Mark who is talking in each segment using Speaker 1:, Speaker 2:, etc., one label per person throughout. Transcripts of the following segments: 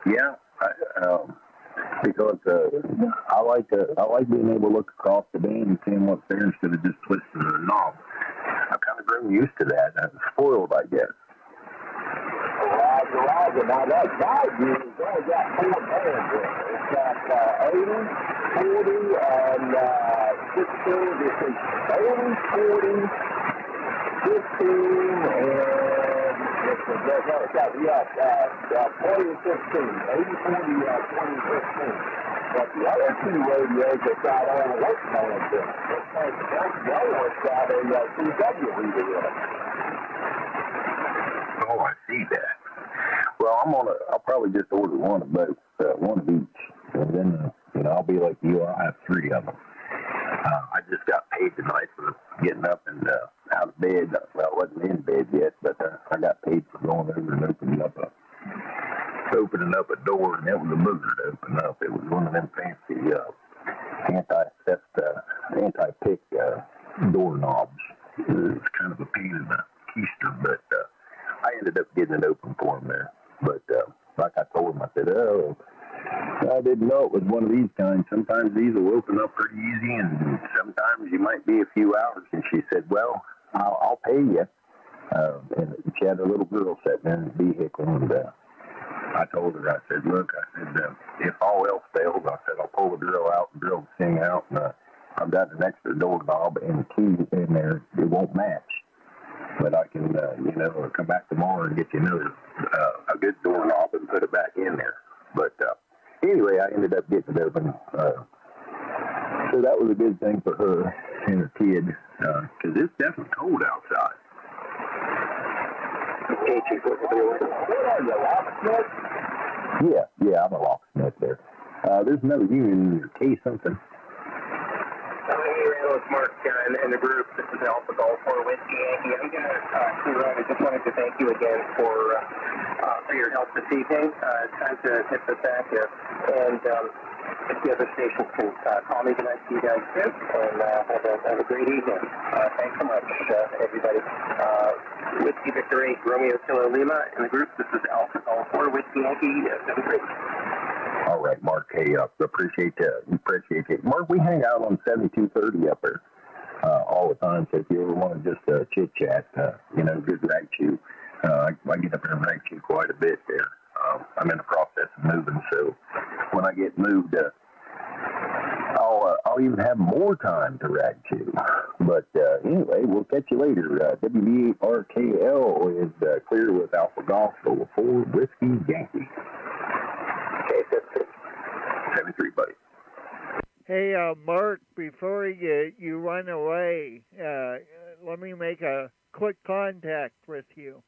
Speaker 1: Yeah, because I like being able to look across the band and seeing what's there instead of just twisting the knob. I've kind of grown used to that. I'm spoiled, I guess.
Speaker 2: Roger. Now that guide unit has only got 4 bands in it. It's got 80, 40, and 16. This is 80, 40, 15, and it's got 20 and 15. 80, 40, 20, and 15. But the other 2 radios have got all the work bands in it. It's like the other one's got a CW reader in it.
Speaker 1: Oh, I see that. Well, I'll probably just order one of both, one of each, and then I'll be like you. I'll have 3 of them. I just got paid tonight for getting up and out of bed. Well, I wasn't in bed yet, but I got paid for going over and opening up a door, and it was a booger to open up. It was one of them fancy anti-pick doorknobs. It was kind of a pain in the keister, but I ended up getting it open for him there. But like I told him, I said, I didn't know it was one of these kinds. Sometimes these will open up pretty easy, and sometimes you might be a few hours. And she said, well, I'll pay you. And she had a little girl sitting in the vehicle, and I told her, I said, look, if all else fails, I said, I'll pull the drill out and drill the thing out, and I've got an extra doorknob and key in there. It won't match. But I can, come back tomorrow and get you another, a good doorknob and put it back in there. But anyway, I ended up getting it open. So that was a good thing for her and her kid, because it's definitely cold outside. Yeah, I'm a locksmith there. There's another unit in your case, something.
Speaker 3: Hey, Randall, it's Mark and the group. This is Alpha Golf 4 Whiskey Yankee. I'm going to clear out. I just wanted to thank you again for your help this evening. It's time to hit the back here. And if the other stations can call me tonight, see you guys too. And have a great evening. Thanks so much, everybody. Whiskey Victor 8, Romeo Kilo Lima, and the group. This is Alpha Golf 4 Whiskey Yankee 73.
Speaker 1: All right, Mark. Hey, appreciate it. Mark, we hang out on 7230 up there all the time. So if you ever want to just chit chat, good RagChew. I get up there and RagChew quite a bit there. I'm in the process of moving, so when I get moved, I'll even have more time to RagChew. But anyway, we'll catch you later. WV8RKL is clear with Alpha Golf 4 Whiskey Yankee. Okay, 73, buddy.
Speaker 4: Hey, Mark, before you run away, let me make a quick contact with you.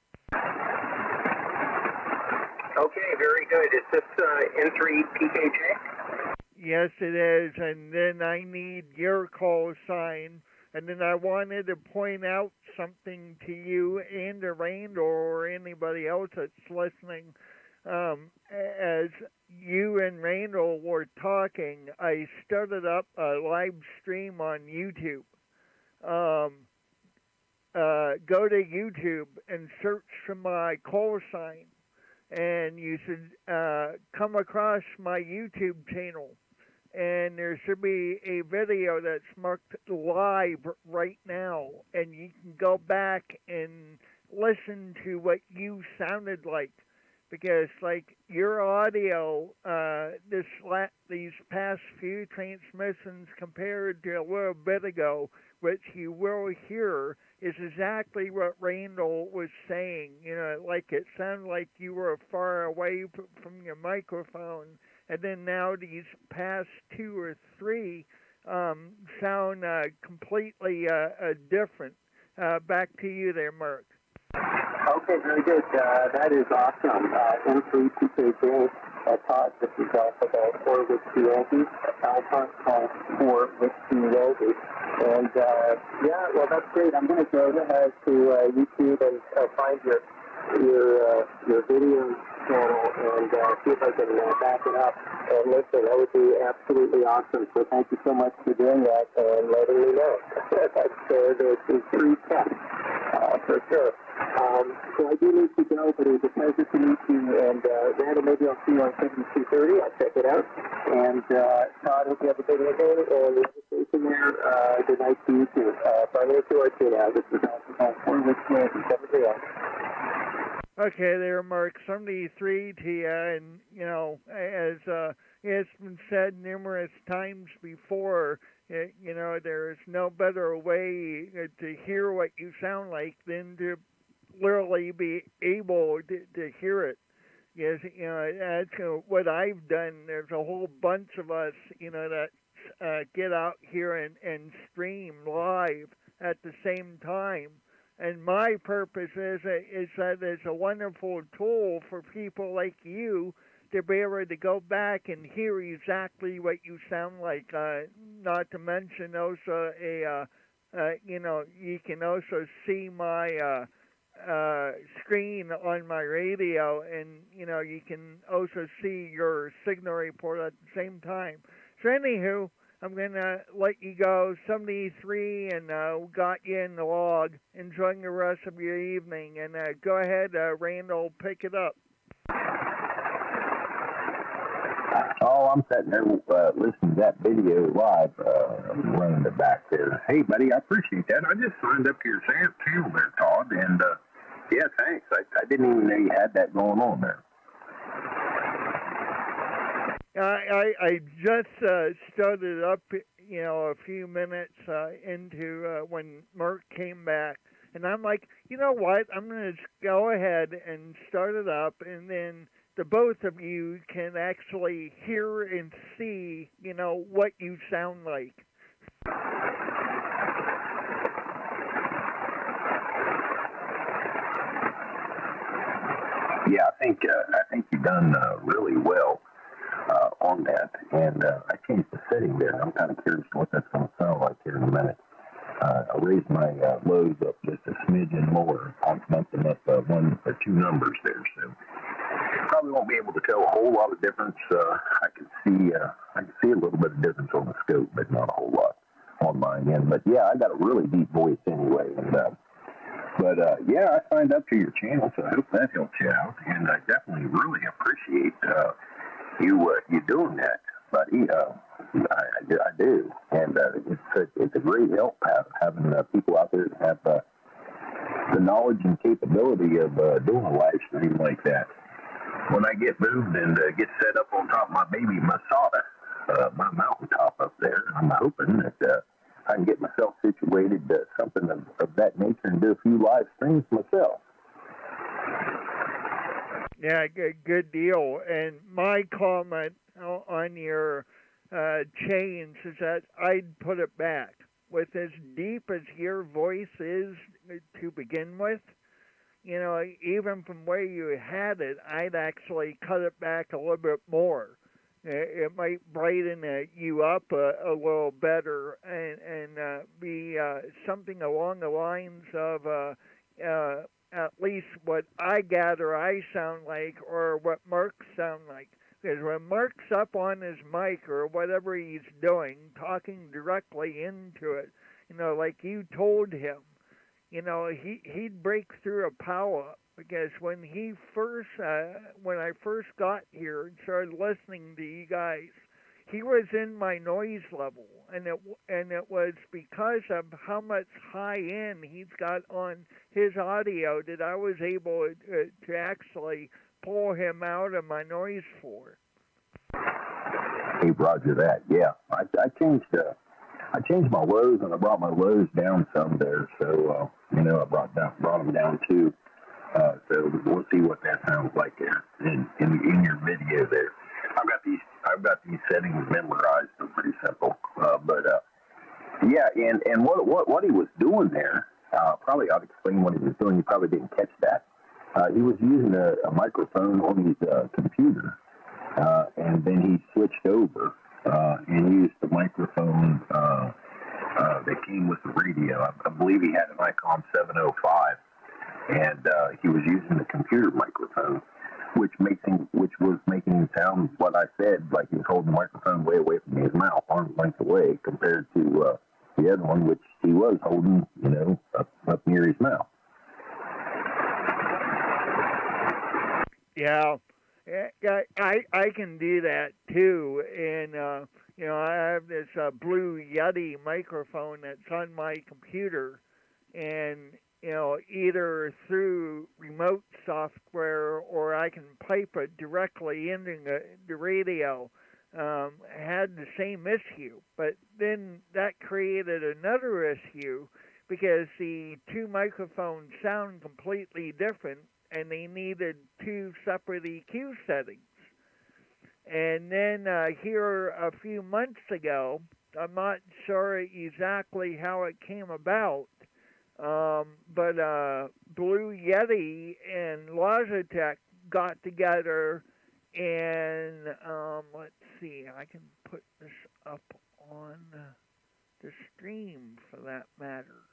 Speaker 3: Okay, very good. Is this N3 PKJ?
Speaker 4: Yes, it is, and then I need your call sign, and then I wanted to point out something to you and to Randall or anybody else that's listening. As you and Randall were talking, I started up a live stream on YouTube. Go to YouTube and search for my call sign, and you should come across my YouTube channel. And there should be a video that's marked live right now, and you can go back and listen to what you sounded like. Because, like, your audio, these past few transmissions compared to a little bit ago, which you will hear, is exactly what Randall was saying. Like it sounded like you were far away from your microphone, and then now these past 2 or 3 sound completely different. Back to you there, Mark.
Speaker 3: Okay, very good. That is awesome. M3PKJ, Todd, this is Alpha Golf 4 Whiskey Yankee, Alpha Golf 4 Whiskey Yankee. And, well, that's great. I'm going to go ahead to YouTube and find your video channel and see if I can back it up. And listen, that would be absolutely awesome. So thank you so mumuch for doing that and letting me know. That's the true test. For sure. So I do need to go, but it was a pleasure to meet you. And Randall, maybe I'll see you on 7230. I'll check it out. And Todd, hope you have a good weekend. And the other station there, good night to you too. Finally to our two now. This is Alpha 4 with Nancy 73.
Speaker 4: Okay, there, Mark. 73 to you. And, you know, as it's been said numerous times before, you know, there's no better way to hear what you sound like than to literally be able to hear it. Yes, you know, that's what I've done. There's a whole bunch of us, you know, that get out here and stream live at the same time. And my purpose is that it's a wonderful tool for people like you to be able to go back and hear exactly what you sound like. Not to mention also you know, you can also see my screen on my radio, and you know, you can also see your signal report at the same time. So anywho, I'm gonna let you go. 73, and got you in the log. Enjoying the rest of your evening, and go ahead, Randall, pick it up.
Speaker 1: Oh, I'm sitting there listening to that video live, running it back there. Hey, buddy, I appreciate that. I just signed up to your channel there, Todd, and yeah, thanks. I didn't even know you had that going on there.
Speaker 4: I just started up, you know, a few minutes into when Mark came back, and I'm like, you know what? I'm going to go ahead and start it up, and then the both of you can actually hear and see, you know, what you sound like.
Speaker 1: Yeah, I think you've done really well on that, and I changed the setting there. I'm kind of curious what that's going to sound like here in a minute. I raised my lows up just a smidgen more. I bumped them up one or two numbers there, so probably won't be able to tell a whole lot of difference. I can see a little bit of difference on the scope, but not a whole lot on my end. But yeah, I got a really deep voice anyway, and yeah, I signed up to your channel, so I hope that helps you out, and I definitely really appreciate you doing that, buddy. I do, and it's a great help having people out there that have the knowledge and capability of doing a live stream like that. When I get moved and get set up on top of my baby Masada, my mountaintop up there, I'm hoping that I can get myself situated to something of that nature and do a few live streams myself.
Speaker 4: Yeah, good deal. And my comment on your change is that I'd put it back. With as deep as your voice is to begin with, you know, even from where you had it, I'd actually cut it back a little bit more. It might brighten you up a little better and be something along the lines of at least what I gather I sound like, or what Mark sound like. Because when Mark's up on his mic or whatever he's doing, talking directly into it, you know, like you told him, you know, he'd break through a power. Because when I first got here and started listening to you guys, he was in my noise level, and it was because of how much high end he's got on his audio that I was able to actually pull him out of my noise floor.
Speaker 1: Hey, Roger that. Yeah, I changed my lows, and I brought my lows down some there. So you know, I brought them down too. So we'll see what that sounds like there in your video there. I've got these settings memorized. They're pretty simple. Yeah, and what he was doing there, probably ought to explain what he was doing. You probably didn't catch that. He was using a microphone on his computer, and then he switched over and used the microphone that came with the radio. I believe he had an ICOM 705. And he was using the computer microphone, which was making him sound, what I said, like he was holding the microphone way away from his mouth, arm's length away, compared to the other one, which he was holding, you know, up near his mouth.
Speaker 4: Yeah, I can do that too, and I have this Blue Yeti microphone that's on my computer, and either through remote software or I can pipe it directly into the radio. Had the same issue, but then that created another issue because the two microphones sound completely different and they needed two separate EQ settings. And then here a few months ago, I'm not sure exactly how it came about, but Blue Yeti and Logitech got together and let's see, I can put this up on the stream for that matter.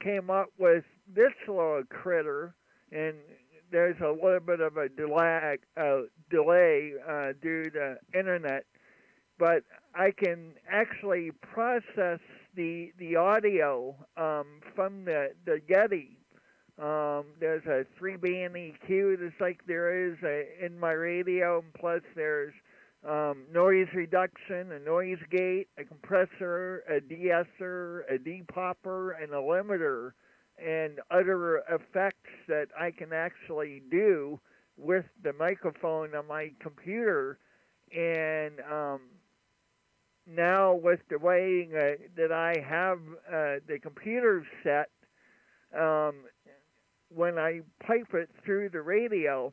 Speaker 4: Came up with this little critter, and there's a little bit of a delay due to internet, but I can actually process the audio from the Yeti. There's a 3-band EQ just like there is in my radio, and plus there's noise reduction, a noise gate, a compressor, a de-esser, a depopper, and a limiter, and other effects that I can actually do with the microphone on my computer. And now with the way that I have the computer set, when I pipe it through the radio,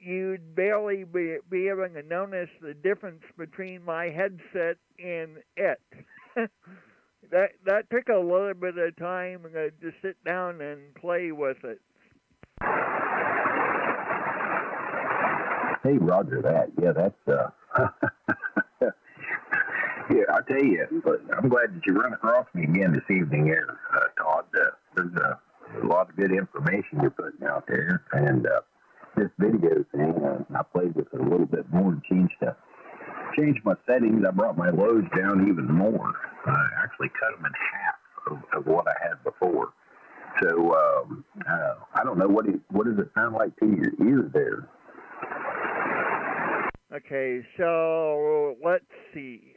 Speaker 4: you'd barely be able to notice the difference between my headset and it. that took a little bit of time to sit down and play with it.
Speaker 1: Hey, Roger that. Yeah, that's yeah, I tell you, but I'm glad that you run across me again this evening here, Todd. There's a lot of good information you're putting out there, and this video thing, I played with it a little bit more and changed my settings. I brought my lows down even more. I actually cut them in half of what I had before. So I don't know, what does it sound like to your ear there?
Speaker 4: Okay, so let's see.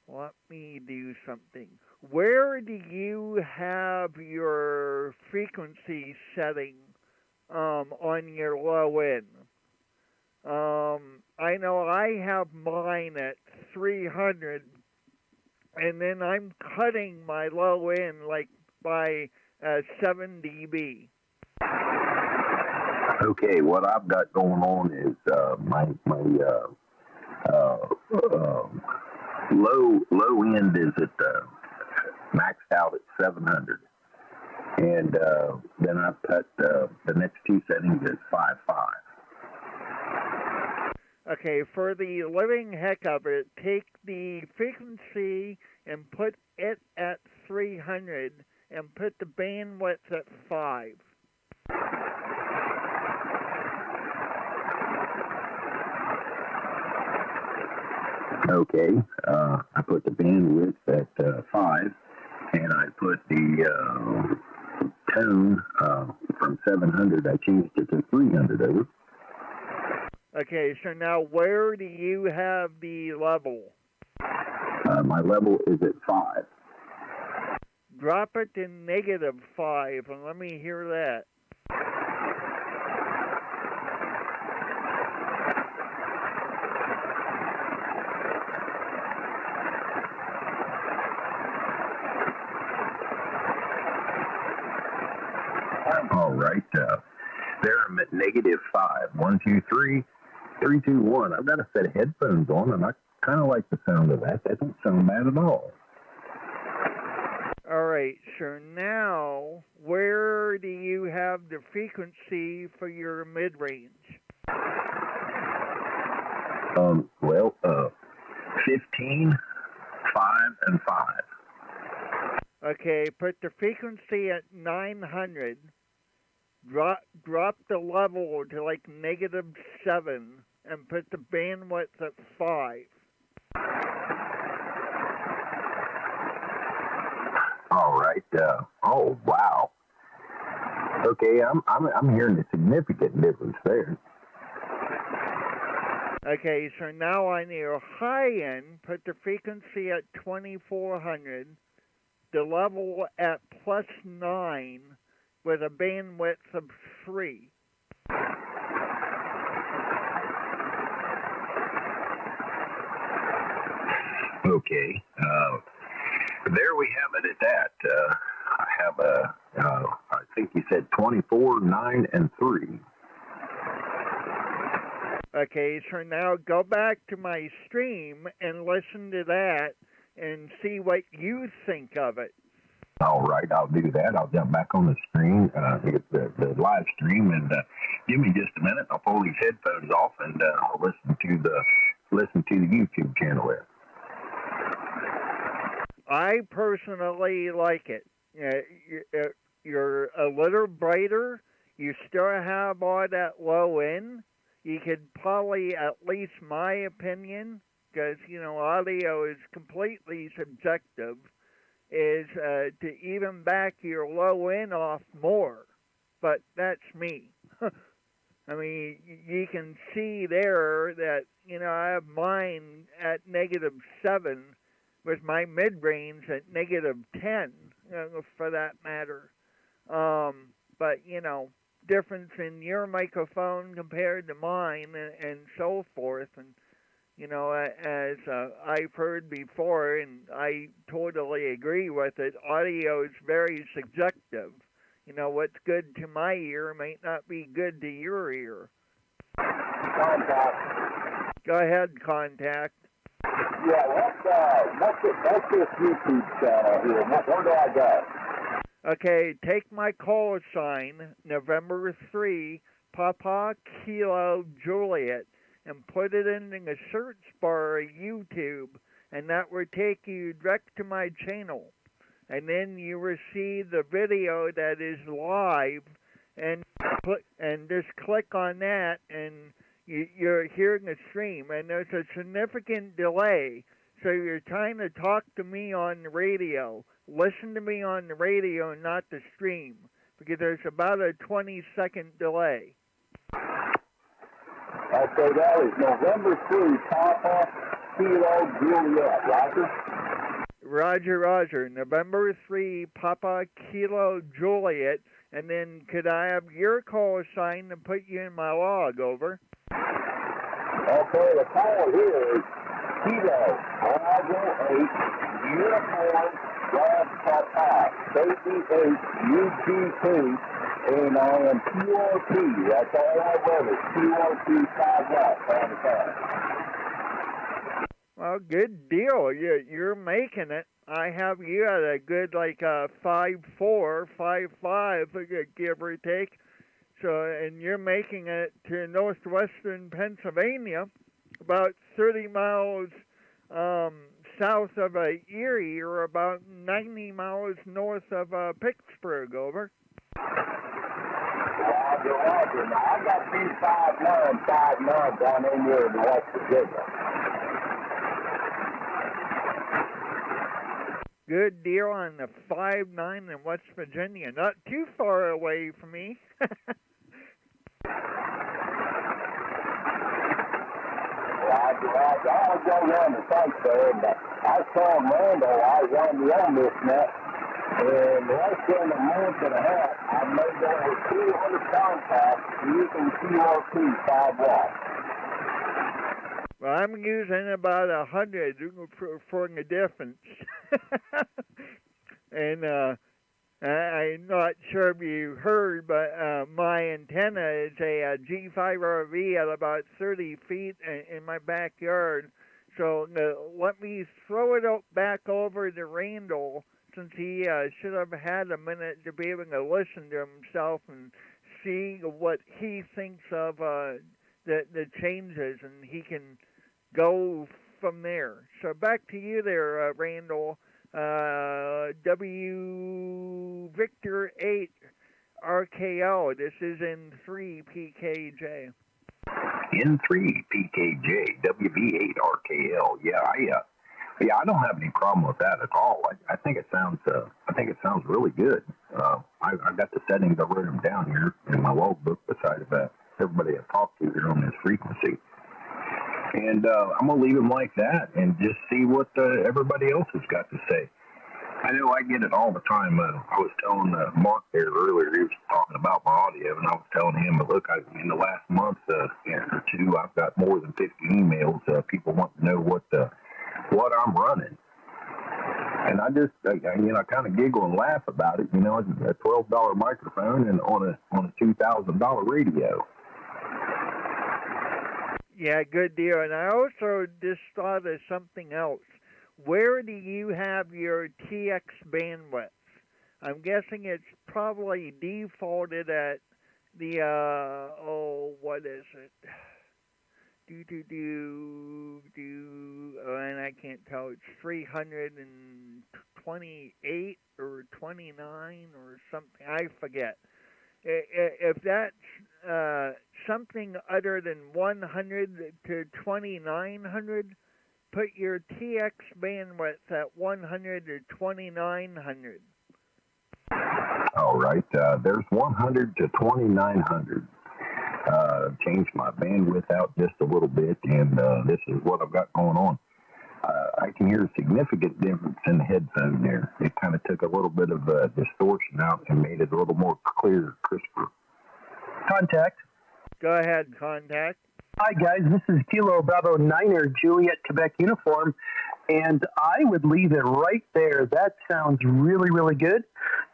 Speaker 4: Let me do something. Where do you have your frequency setting on your low end? I know I have mine at 300, and then I'm cutting my low end like by 7 dB.
Speaker 1: Okay, what I've got going on is my low end is at maxed out at 700, and then I've cut the next two settings at 5.5.
Speaker 4: Okay, for the living heck of it, take the frequency and put it at 300 and put the bandwidth at 5.
Speaker 1: Okay, I put the bandwidth at 5, and I put the tone from 700, I changed it to 300 over.
Speaker 4: Okay, so now where do you have the level?
Speaker 1: My level is at 5.
Speaker 4: Drop it to -5, and let me hear that.
Speaker 1: All right, there I'm at -5. 1, 2, 3, 3, 2, 1. I've got a set of headphones on, and I kind of like the sound of that. That don't sound bad at all.
Speaker 4: All right, so now where do you have the frequency for your mid-range?
Speaker 1: Well, 15, 5, and 5.
Speaker 4: Okay, put the frequency at 900. Drop the level to like -7 and put the bandwidth at 5.
Speaker 1: All right. Oh, wow. Okay, I'm hearing a significant difference there.
Speaker 4: Okay, so now on your high end, put the frequency at 2400, the level at +9 with a bandwidth of 3.
Speaker 1: Okay, there we have it at that. I have I think you said 24, 9, and 3.
Speaker 4: Okay, so now go back to my stream and listen to that and see what you think of it.
Speaker 1: All right, I'll do that. I'll jump back on the screen, the live stream, and give me just a minute. I'll pull these headphones off and I'll listen to the YouTube channel there.
Speaker 4: I personally like it. You're a little brighter. You still have all that low end. You could probably, at least my opinion, because, audio is completely subjective, is to even back your low end off more. But that's me. I mean, you can see there that, I have mine at -7 with my mid-range at -10, for that matter. But, difference in your microphone compared to mine and so forth. And, as I've heard before, and I totally agree with it, audio is very subjective. What's good to my ear might not be good to your ear.
Speaker 2: Contact.
Speaker 4: Go ahead, Contact.
Speaker 2: Yeah, what's this YouTube channel here? Where do I go?
Speaker 4: Okay, take my call sign, November 3, Papa Kilo Juliet, and put it in the search bar of YouTube, and that will take you direct to my channel. And then you will see the video that is live, and just click on that, and you're hearing the stream. And there's a significant delay, so you're trying to talk to me on the radio. Listen to me on the radio, not the stream, because there's about a 20-second delay.
Speaker 2: Okay, that is November 3, Papa Kilo Juliet, Roger?
Speaker 4: Roger. November 3, Papa Kilo Juliet, and then could I have your call sign and put you in my log, over?
Speaker 2: Okay, the call here is Kilo Bravo 8 Uniform Papa Baby 8 UGP, and I am QRP. That's all I wrote is QRP 5 watts on the time.
Speaker 4: Well, good deal. You're making it. I have you at a good 5.4, 5.5, give or take. So, and you're making it to northwestern Pennsylvania, about 30 miles south of Erie, or about 90 miles north of Pittsburgh, over.
Speaker 2: Roger. Now, I got 259 down in here in West Virginia.
Speaker 4: Good deal on the 5.9 in West Virginia. Not too far away from me.
Speaker 2: Roger. I was going on the site there, and I saw Randall. I was on the Ole Miss net, and less than a month and a half, I made over 200 contacts using QRP 5 watts.
Speaker 4: Well, I'm using about 100 for the difference. And I'm not sure if you heard, but my antenna is a G5RV at about 30 feet in my backyard. So let me throw it back over to Randall, since he should have had a minute to be able to listen to himself and see what he thinks of the changes, and he can go from there. So back to you there, Randall. WV8RKL. This is in 3 PKJ.
Speaker 1: In 3 PKJ, WV8RKL. Yeah, Yeah, I don't have any problem with that at all. I think it sounds really good. I got the settings. I wrote them down here in my logbook beside everybody I talked to here on this frequency. And I'm gonna leave them like that and just see what everybody else has got to say. I know I get it all the time. I was telling Mark there earlier, he was talking about my audio, and I was telling him, but look, in the last month or two, I've got more than 50 emails. People want to know what I'm running. And I just, I kind of giggle and laugh about it. It's a $12 microphone and on a $2,000 radio.
Speaker 4: Yeah, good deal. And I also just thought of something else. Where do you have your TX bandwidth? I'm guessing it's probably defaulted at the, what is it? And I can't tell. It's 328 or 29 or something. I forget. If that's something other than 100 to 2900, put your TX bandwidth at 100 to 2900.
Speaker 1: All right. There's 100 to 2900. Changed my bandwidth out just a little bit, and this is what I've got going on. I can hear a significant difference in the headphone there. It kind of took a little bit of distortion out and made it a little more clear, crisper.
Speaker 5: Contact.
Speaker 4: Go ahead, contact.
Speaker 5: Hi, guys. This is Kilo Bravo 9er, Juliet, Quebec uniform, and I would leave it right there. That sounds really, really good.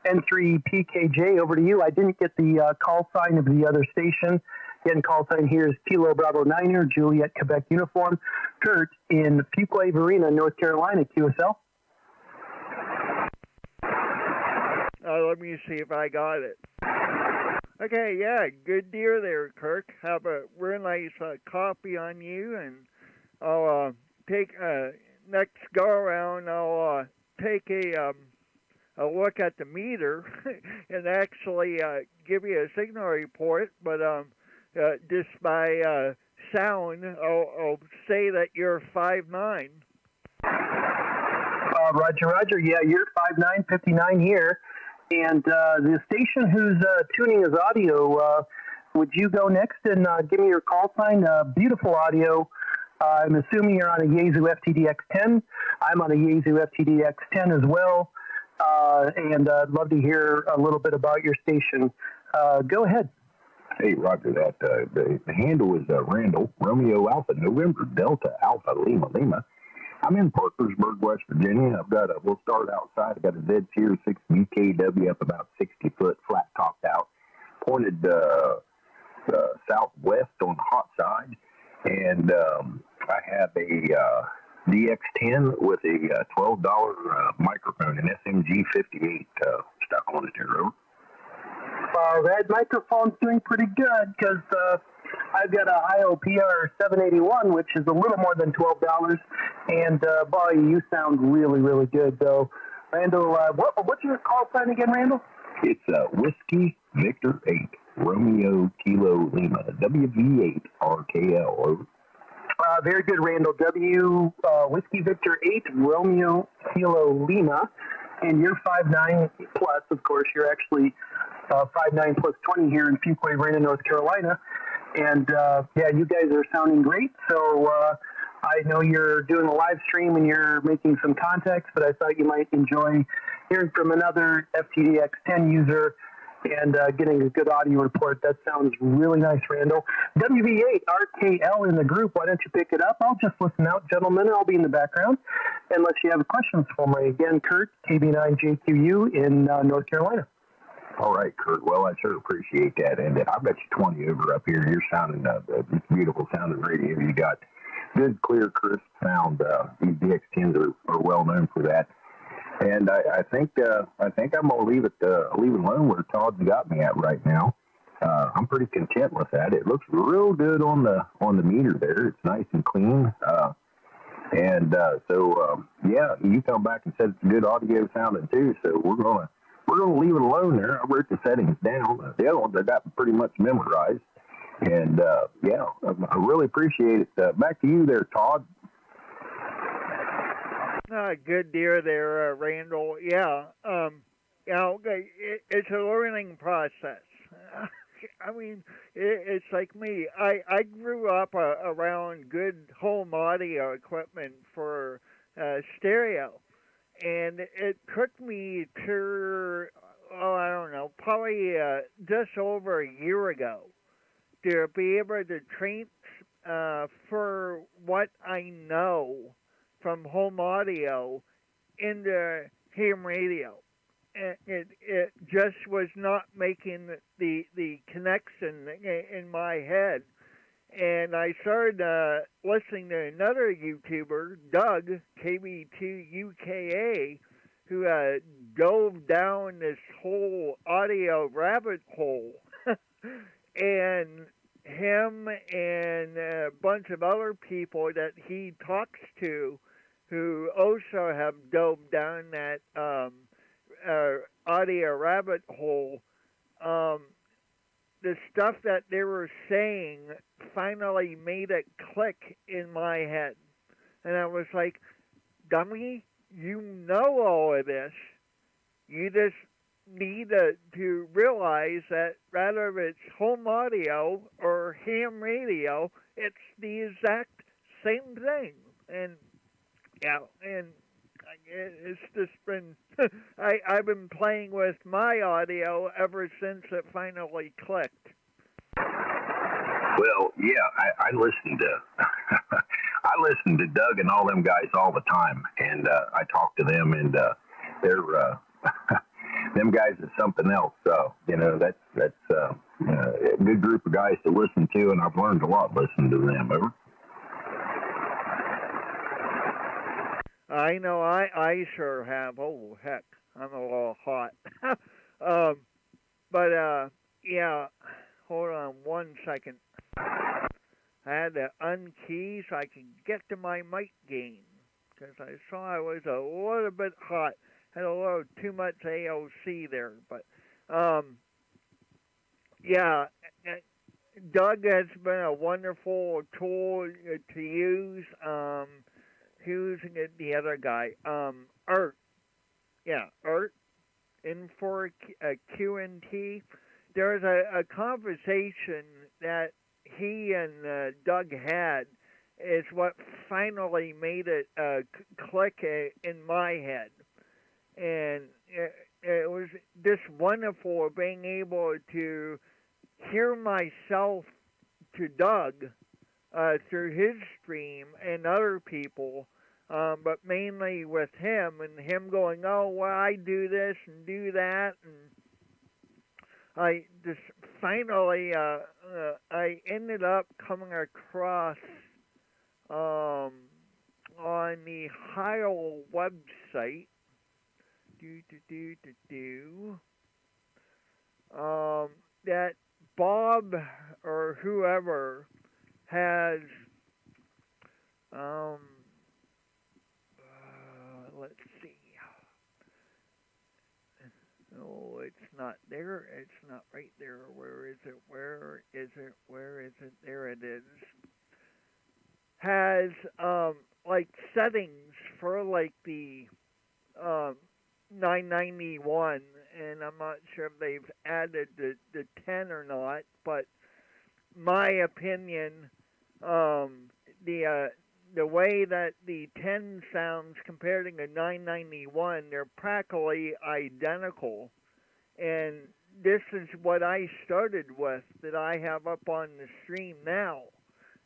Speaker 5: N3PKJ, over to you. I didn't get the call sign of the other station. Again, call sign here is Kilo Bravo 9er, Juliet, Quebec uniform. Kurt in Fuquay Varina, North Carolina, QSL.
Speaker 4: Let me see if I got it. Okay, yeah, good deal there, Kirk. Have a real nice copy on you, and I'll take next go around. I'll take a look at the meter and actually give you a signal report. But just by sound, I'll say that you're 5'9".
Speaker 5: Roger. Yeah, you're 5'9", 59 here. And the station who's tuning his audio, would you go next and give me your call sign? Beautiful audio. I'm assuming you're on a Yaesu FTDX10. I'm on a Yaesu FTDX10 as well. And I'd love to hear a little bit about your station. Go ahead.
Speaker 1: Hey, Roger that. The handle is Randall, Romeo Alpha, November, Delta, Alpha, Lima, Lima. I'm in Parkersburg, West Virginia. We'll start outside. I've got a Z-Series 6 UKW up about 60 foot, flat topped out, pointed southwest on the hot side. And I have a DX10 with a $12 microphone, an SMG 58 stuck on it there.
Speaker 5: That microphone's doing pretty good because I've got a Heil PR 781, which is a little more than $12. And boy, you sound really, really good, though. Randall, what's your call sign again, Randall?
Speaker 1: It's Whiskey Victor 8, Romeo Kilo Lima, WV8RKL.
Speaker 5: Very good, Randall. Whiskey Victor 8, Romeo Kilo Lima. And you're 5'9" plus, of course. You're actually 5'9" plus 20 here in Fuquay Varina, North Carolina. And, yeah, you guys are sounding great. So I know you're doing a live stream and you're making some contacts, but I thought you might enjoy hearing from another FTDX10 user and getting a good audio report. That sounds really nice, Randall. WV8RKL in the group. Why don't you pick it up? I'll just listen out, gentlemen. I'll be in the background unless you have questions for me. Again, Kurt, KB9JQU in North Carolina.
Speaker 1: All right, Kurt. Well, I sure appreciate that. And I bet you 20 over up here. You're sounding beautiful sounding radio. You got good, clear, crisp sound. These DX10s are well known for that. And I think I'm gonna leave it alone where Todd's got me at right now. I'm pretty content with that. It looks real good on the meter there. It's nice and clean. So you come back and said it's good audio sounding too. So we're gonna leave it alone there. I wrote the settings down. The other ones I got pretty much memorized. And I really appreciate it. Back to you there, Todd.
Speaker 4: Good deal there, Randall. Yeah. It's a learning process. I mean, it's like me. I grew up around good home audio equipment for stereo, and it took me to, I don't know, probably just over a year ago to be able to transfer what I know from home audio into ham radio. It just was not making the connection in my head. And I started listening to another YouTuber, Doug, KB2UKA, who dove down this whole audio rabbit hole. And him and a bunch of other people that he talks to who also have dove down that audio rabbit hole, the stuff that they were saying finally made it click in my head. And I was like, dummy, you know all of this. You just need to realize that rather if it's home audio or ham radio, it's the exact same thing. And yeah, and it's just been, I've been playing with my audio ever since it finally clicked.
Speaker 1: Well, yeah, I listen to I listen to Doug and all them guys all the time, and I talk to them, and they're them guys is something else. So that's a good group of guys to listen to, and I've learned a lot listening to them. Ever?
Speaker 4: I know I sure have. Oh, heck, I'm a little hot. But yeah, hold on one second. I had to unkey so I could get to my mic gain because I saw I was a little bit hot. Had a little too much AOC there. But, yeah, Doug has been a wonderful tool to use. Who's the other guy? Art. Yeah, Art. In for QNT. There was a conversation that he and Doug had is what finally made it click in my head. And it was just wonderful being able to hear myself to Doug through his stream and other people, but mainly with him and him going, oh, well, I do this and do that. And I just finally, I ended up coming across on the Heil website, that Bob or whoever has, let's see. Oh, it's not there. It's not right there. Where is it? Where is it? Where is it? There it is. Has like settings for like the 991, and I'm not sure if they've added the 10 or not, but my opinion, the way that the 10 sounds compared to the 991, they're practically identical. And this is what I started with that I have up on the stream now.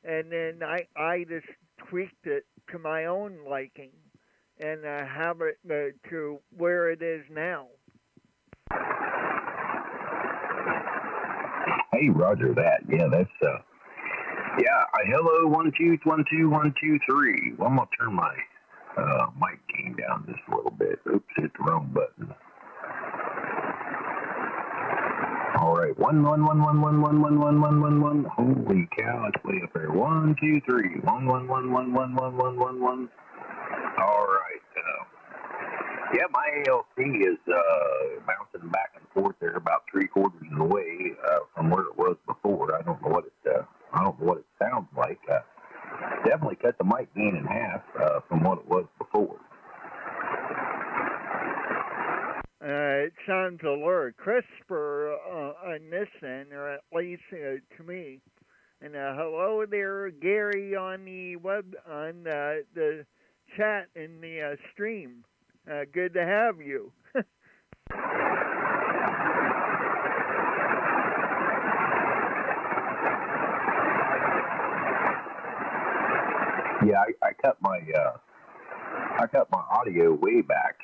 Speaker 4: And then I just tweaked it to my own liking and have it to where it is now.
Speaker 1: Hey, Roger that. Yeah, that's hello, 1 2 1 2 1 2 3. Well, I'm gonna turn my mic gain down just a little bit. Oops, hit the wrong button. All right, 1 1 1 1 1 1 1 1 1 1 1. Holy cow, it's way up there. 1 2 3 1 1 1 1 1 1 1 1 1. All right. Yeah, my ALC is bouncing back and forth there about 3/4 of the way from where it was before. I don't know what it sounds like. Definitely cut the mic gain in half from what it was before.
Speaker 4: It sounds a little crisper on this end, or at least to me. And hello there, Gary, on the the chat in the stream. Good to have you.
Speaker 1: Yeah, I cut my audio way back,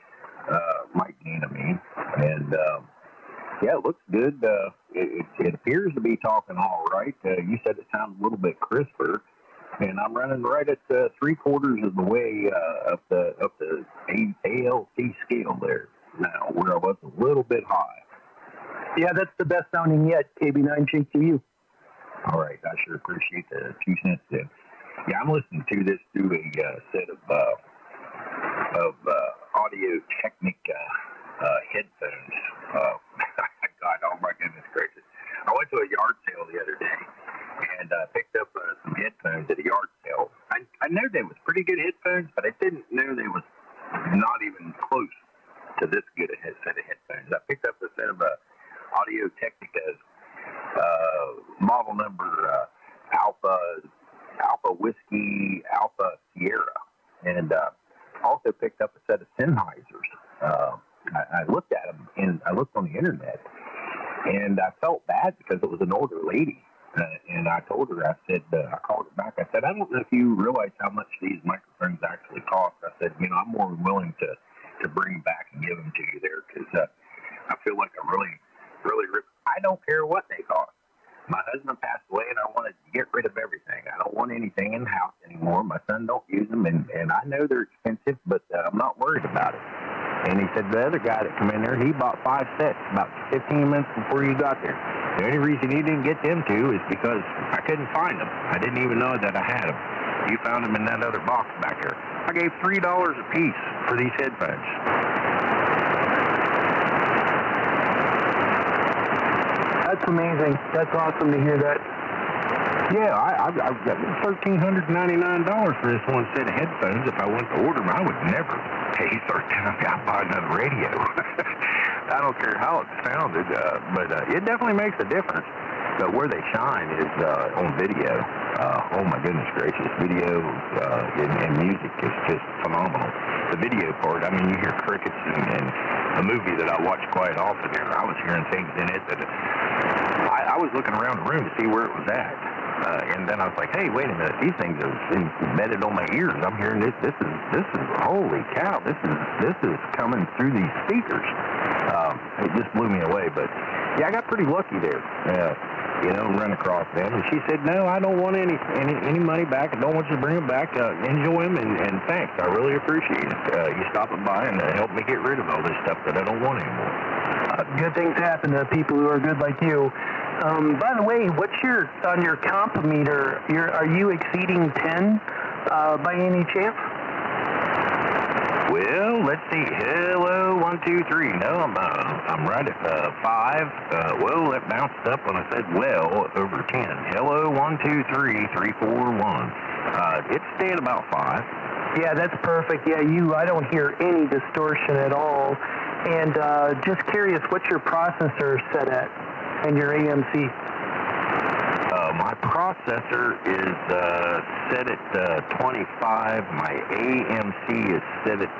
Speaker 1: mic gain, I mean, and yeah, it looks good. It appears to be talking all right. You said it sounds a little bit crisper, and I'm running right at 3/4 of the way up the ALC scale there now, where I was a little bit high.
Speaker 5: Yeah, that's the best sounding yet, KB9JQU.
Speaker 1: All right, I sure appreciate the 2 cents then. Yeah, I'm listening to this through a set of Audio Technica headphones. God, oh my goodness gracious! I went to a yard sale the other day and picked up some headphones at a yard sale. I knew they was pretty good headphones, but I didn't know they was not even close to this good a set of headphones. I picked up a set of Audio Technica's model number Alpha Whiskey Alpha Sierra, and also picked up a set of Sennheisers. I looked at them, and I looked on the internet, and I felt bad because it was an older lady. And I told her, I said, I called her back. I said, I don't know if you realize how much these microphones actually cost. I said, you know, I'm more willing to bring back and give them to you there because I feel like I'm really I don't care what they cost. My husband passed away, and I wanted to get rid of everything. I don't want anything in the house anymore. My son don't use them, and I know they're expensive, but I'm not worried about it. And he said the other guy that came in there, he bought 5 sets about 15 minutes before you got there. The only reason he didn't get them two is because I couldn't find them. I didn't even know that I had them. You found them in that other box back there. I gave $3 a piece for these headphones.
Speaker 5: That's amazing. That's awesome to hear that.
Speaker 1: Yeah, I've got $1,399 for this one set of headphones. If I went to order them, I would never pay $13. I'd buy another radio. I don't care how it sounded, but it definitely makes a difference. But where they shine is on video. Oh my goodness gracious, video and music is just phenomenal. The video part, I mean, you hear crickets and a movie that I watch quite often there. I was hearing things in it that I was looking around the room to see where it was at. And then I was like, hey, wait a minute, these things are embedded on my ears. I'm hearing this. This is holy cow. This is coming through these speakers. It just blew me away. But yeah, I got pretty lucky there. You know, run across them. And she said, no, I don't want any money back. I don't want you to bring them back. Enjoy them and thanks. I really appreciate it. You stopping by and help me get rid of all this stuff that I don't want anymore.
Speaker 5: Good things happen to people who are good like you. By the way, what's on your comp meter? Are you exceeding 10 by any chance?
Speaker 1: Well, let's see. Hello, 1, 2, 3. No, I'm right at 5. Well, it bounced up when I said well over 10. Hello, 1, 2, 3, 3, 4, 1. It's staying about 5.
Speaker 5: Yeah, that's perfect. Yeah, I don't hear any distortion at all. And just curious, what's your processor set at and your AMC?
Speaker 1: My processor is set at 25. My AMC is set at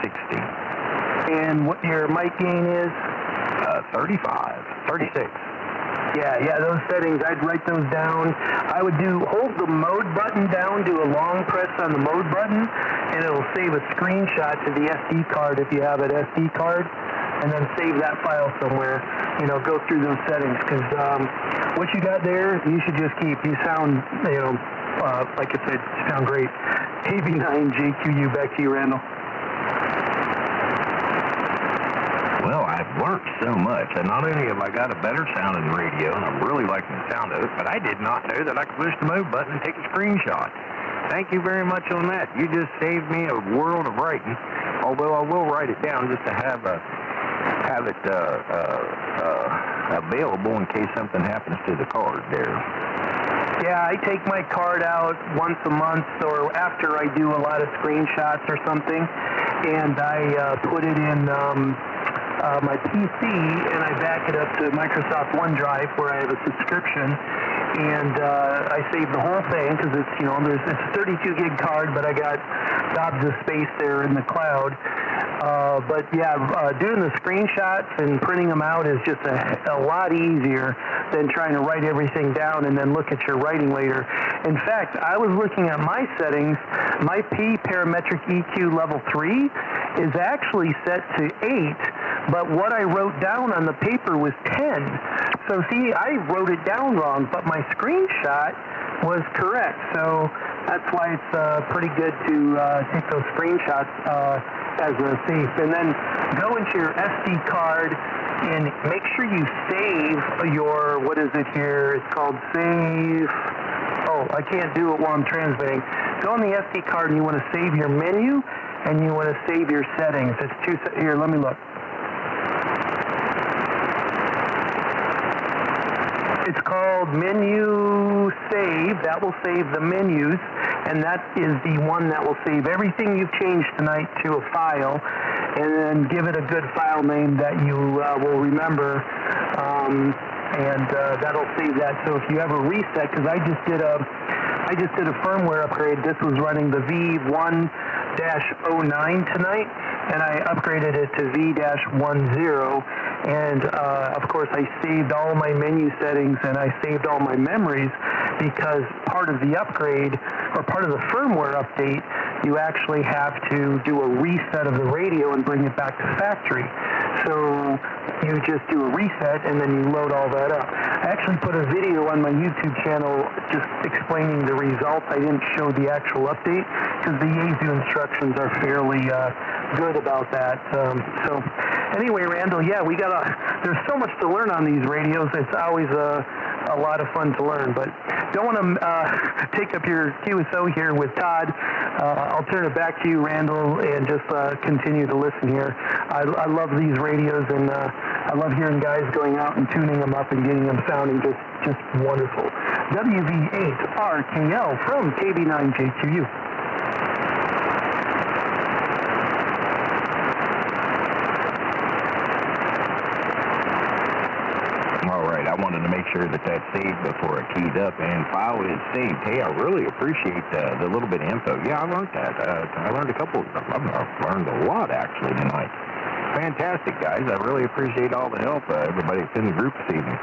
Speaker 1: 60.
Speaker 5: And what your mic gain is?
Speaker 1: 36.
Speaker 5: Yeah, those settings, I'd write those down. I would hold the mode button down, do a long press on the mode button, and it'll save a screenshot to the SD card if you have an SD card, and then save that file somewhere. You know, go through those settings, because what you got there, you should just keep. You sound, like I said, you sound great. AB9JQU, back to you, Randall.
Speaker 1: Well, I've learned so much, and not only have I got a better sounding radio, and I'm really liking the sound of it, but I did not know that I could push the mode button and take a screenshot. Thank you very much on that. You just saved me a world of writing, although I will write it down just to have it available in case something happens to the card there.
Speaker 5: Yeah, I take my card out once a month or after I do a lot of screenshots or something, and I put it in my PC, and I back it up to Microsoft OneDrive where I have a subscription, and I save the whole thing because it's, you know, it's a 32 gig card, but I got gobs of space there in the cloud. But yeah, doing the screenshots and printing them out is just a lot easier than trying to write everything down and then look at your writing later. In fact, I was looking at my settings. My P parametric EQ level 3 is actually set to 8, but what I wrote down on the paper was 10. So see, I wrote it down wrong, but my screenshot was correct. So that's why it's pretty good to take those screenshots as a safe. And then go into your SD card and make sure you save your, what is it here? It's called save. Oh, I can't do it while I'm transmitting. Go on the SD card and you want to save your menu and you want to save your settings. It's here, let me look. It's called menu save. That will save the menus, and that is the one that will save everything you've changed tonight to a file, and then give it a good file name that you will remember, and that'll save that. So if you have a reset, because I just did a firmware upgrade. This was running the V1-09 tonight, and I upgraded it to V-10. And of course, I saved all my menu settings and I saved all my memories because part of the upgrade or part of the firmware update, you actually have to do a reset of the radio and bring it back to factory. So you just do a reset and then you load all that up. I actually put a video on my YouTube channel just explaining the results. I didn't show the actual update because the Yaesu instructions are fairly good about that. So anyway, Randall, yeah, there's so much to learn on these radios. It's always a lot of fun to learn, but don't want to take up your QSO here with Todd. I'll turn it back to you, Randall, and just continue to listen here. I love these radios, and I love hearing guys going out and tuning them up and getting them sounding just wonderful. WV8RKL from KB9JQU.
Speaker 1: I wanted to make sure that that's saved before it keyed up, and file is saved. Hey, I really appreciate the little bit of info. Yeah, I learned that. I learned I've learned a lot, actually, tonight. Fantastic, guys. I really appreciate all the help everybody that's in the group this evening.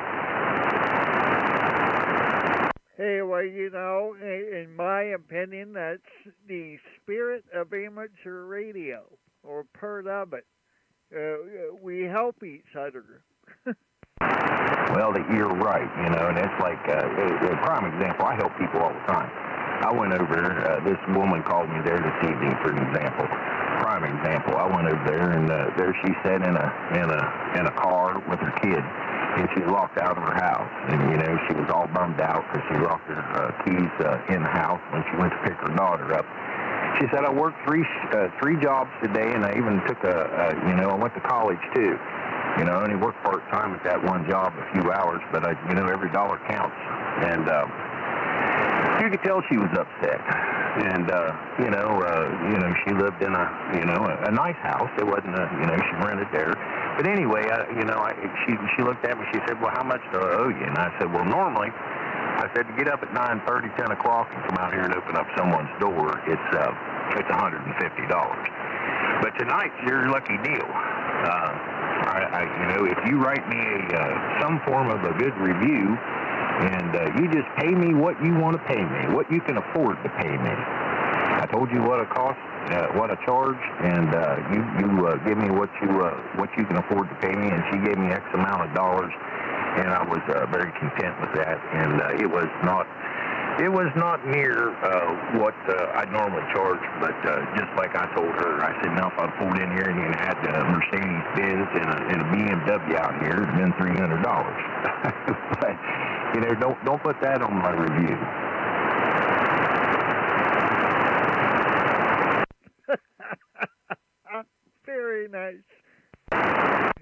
Speaker 4: Hey, well, you know, in my opinion, that's the spirit of amateur radio, or part of it. We help each other.
Speaker 1: Well, you're right, you know, and it's like a prime example. I help people all the time. I went over, this woman called me there this evening, for an example. Prime example. I went over there, and there she sat in a car with her kid, and she's locked out of her house. And, you know, she was all bummed out because she lost her keys in the house when she went to pick her daughter up. She said, I worked three jobs today, and I even took I went to college, too. You know, I only worked part-time at that one job a few hours, but, every dollar counts. And you could tell she was upset. And, she lived in a nice house. It wasn't she rented there. But anyway, she looked at me, she said, well, how much do I owe you? And I said, well, normally, I said, to get up at 9:30, 10 o'clock and come out here and open up someone's door, it's $150. But tonight's your lucky deal. If you write me some form of a good review, and you just pay me what you want to pay me, what you can afford to pay me. I told you what it costs, what I charge, and you give me what you can afford to pay me, and she gave me X amount of dollars, and I was very content with that, and it was not near what I'd normally charge, but just like I told her, I said, now if I pulled in here and you had a Mercedes-Benz and a BMW out here, it'd been $300. But, don't put that on my review.
Speaker 4: Very nice.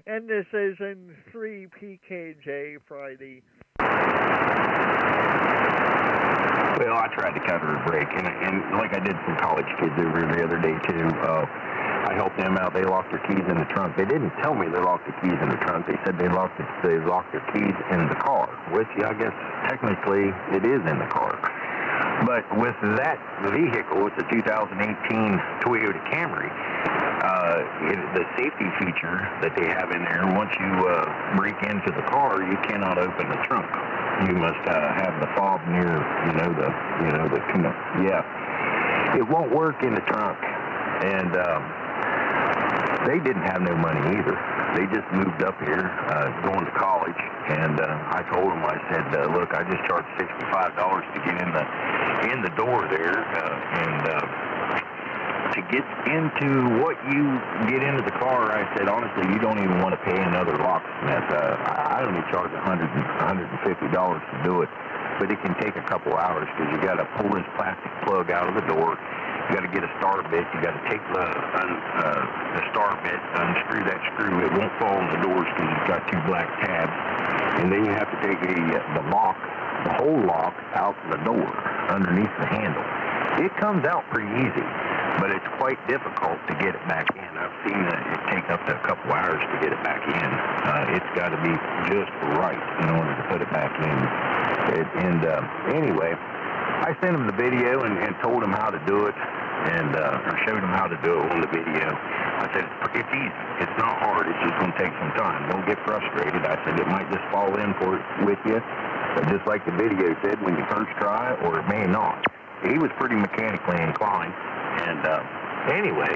Speaker 4: And this is in 3 PKJ Friday. Well,
Speaker 1: I tried to cover a break, and like I did some college kids over the other day, too. I helped them out. They lost their keys in the trunk. They didn't tell me they lost their keys in the trunk. They said they lost their keys in the car, which I guess technically it is in the car. But with that vehicle, it's a 2018 Toyota Camry. The safety feature that they have in there, once you break into the car, you cannot open the trunk. You must have the fob near, it won't work in the trunk. And they didn't have no money either. They just moved up here, going to college, and I told them, I said, look, I just charged $65 to get in the door there, to get into what you get into the car, I said, honestly, you don't even want to pay another locksmith. I only charge $150 to do it, but it can take a couple hours because you got to pull this plastic plug out of the door. You got to get a star bit. You got to take the star bit, unscrew that screw. It won't fall in the doors because it's got two black tabs. And then you have to take the lock, the whole lock, out the door underneath the handle. It comes out pretty easy, but it's quite difficult to get it back in. I've seen it take up to a couple hours to get it back in. It's got to be just right in order to put it back in. Anyway, I sent him the video and told him how to do it, and or showed him how to do it on the video. I said, it's easy. It's not hard. It's just going to take some time. Don't get frustrated. I said, it might just fall in with you, but just like the video said, when you first try, or it may not. He was pretty mechanically inclined, and anyway,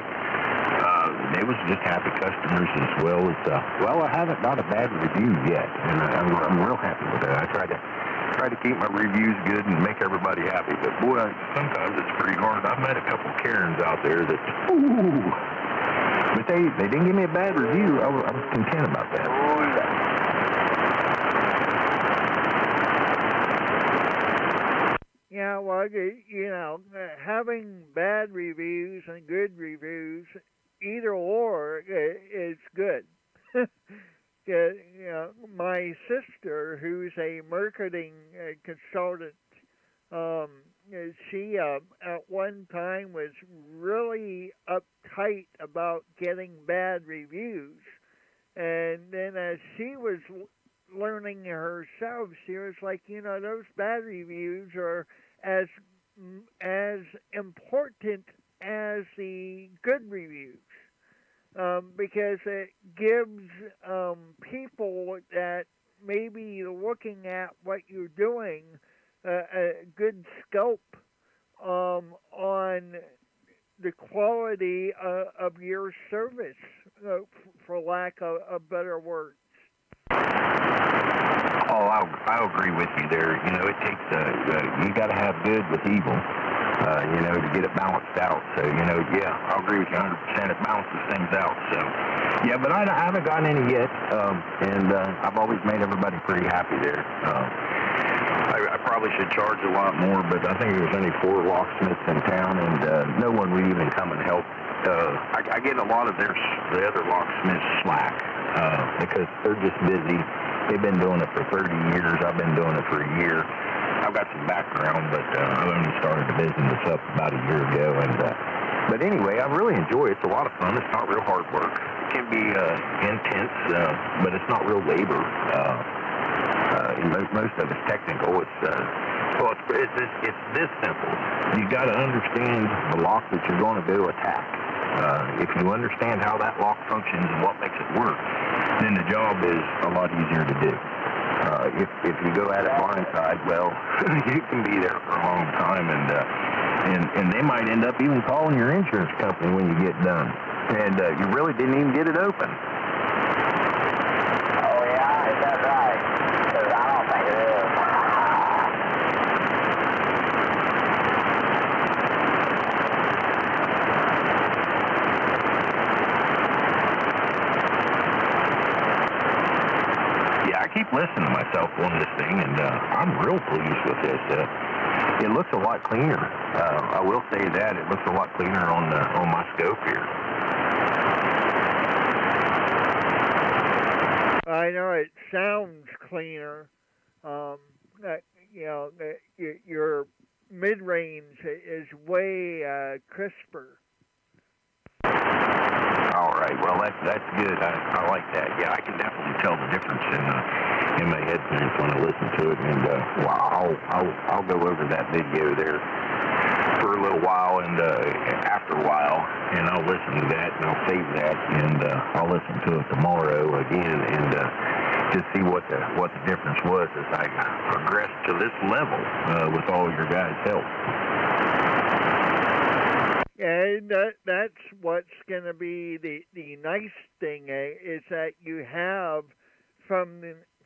Speaker 1: they was just happy customers as well as, I haven't got a bad review yet, and I'm real happy with it. I try to keep my reviews good and make everybody happy, but boy, sometimes it's pretty hard. I've met a couple Karens out there that, but they didn't give me a bad review. I was content about that.
Speaker 4: Yeah, well, having bad reviews and good reviews, either or, is good. My sister, who's a marketing consultant, she at one time was really uptight about getting bad reviews, and then as she was learning herself, she was like, those bad reviews are as important as the good reviews, because it gives people that may be looking at what you're doing a good scope on the quality of your service, for lack of better words.
Speaker 1: Oh, I'll agree with you there. It takes, you got to have good with evil, to get it balanced out. So, I'll agree with you 100%. It balances things out. So, yeah, but I haven't gotten any yet, and I've always made everybody pretty happy there. I probably should charge a lot more, but I think there's only 4 locksmiths in town, and no one would even come and help. I get a lot of the other locksmiths slack, because they're just busy. They've been doing it for 30 years. I've been doing it for a year. I've got some background, but I only started the business up about a year ago. But anyway, I really enjoy it. It's a lot of fun. It's not real hard work. It can be intense, but it's not real labor. Most of it's technical. It's this simple. You got to understand the lock that you're going to do attack. If you understand how that lock functions and what makes it work, then the job is a lot easier to do. If you go at it blindside, well, you can be there for a long time, and they might end up even calling your insurance company when you get done, and you really didn't even get it open.
Speaker 2: Oh yeah, is that right? Because I don't think it is.
Speaker 1: I keep listening to myself on this thing, and I'm real pleased with this. It looks a lot cleaner. I will say that it looks a lot cleaner on my scope here.
Speaker 4: I know it sounds cleaner. Your mid-range is way crisper.
Speaker 1: All right. Well, that's good. I like that. Yeah, I can definitely tell the difference in my headphones when I listen to it. And I'll go over that video there for a little while, and after a while, and I'll listen to that, and I'll save that, and I'll listen to it tomorrow again, and just see what the difference was as I progressed to this level with all your guys' help.
Speaker 4: And that's what's going to be the nice thing is that you have from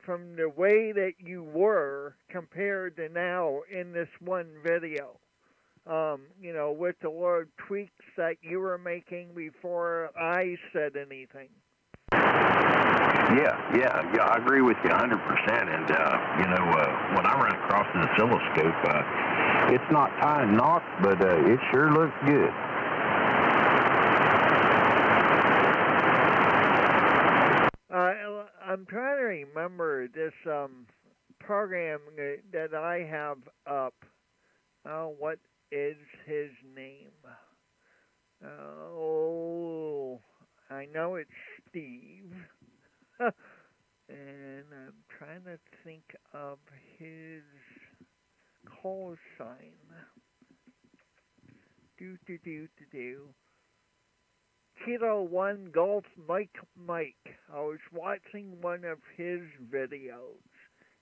Speaker 4: the way that you were compared to now in this one video. With the little tweaks that you were making before I said anything.
Speaker 1: Yeah, I agree with you 100%. And, when I run across the oscilloscope, it's not tying knots, but it sure looks good.
Speaker 4: I'm trying to remember this program that I have up. What is his name? I know it's Steve. And I'm trying to think of his call sign. Kilo 1 Golf Mike. I was watching one of his videos,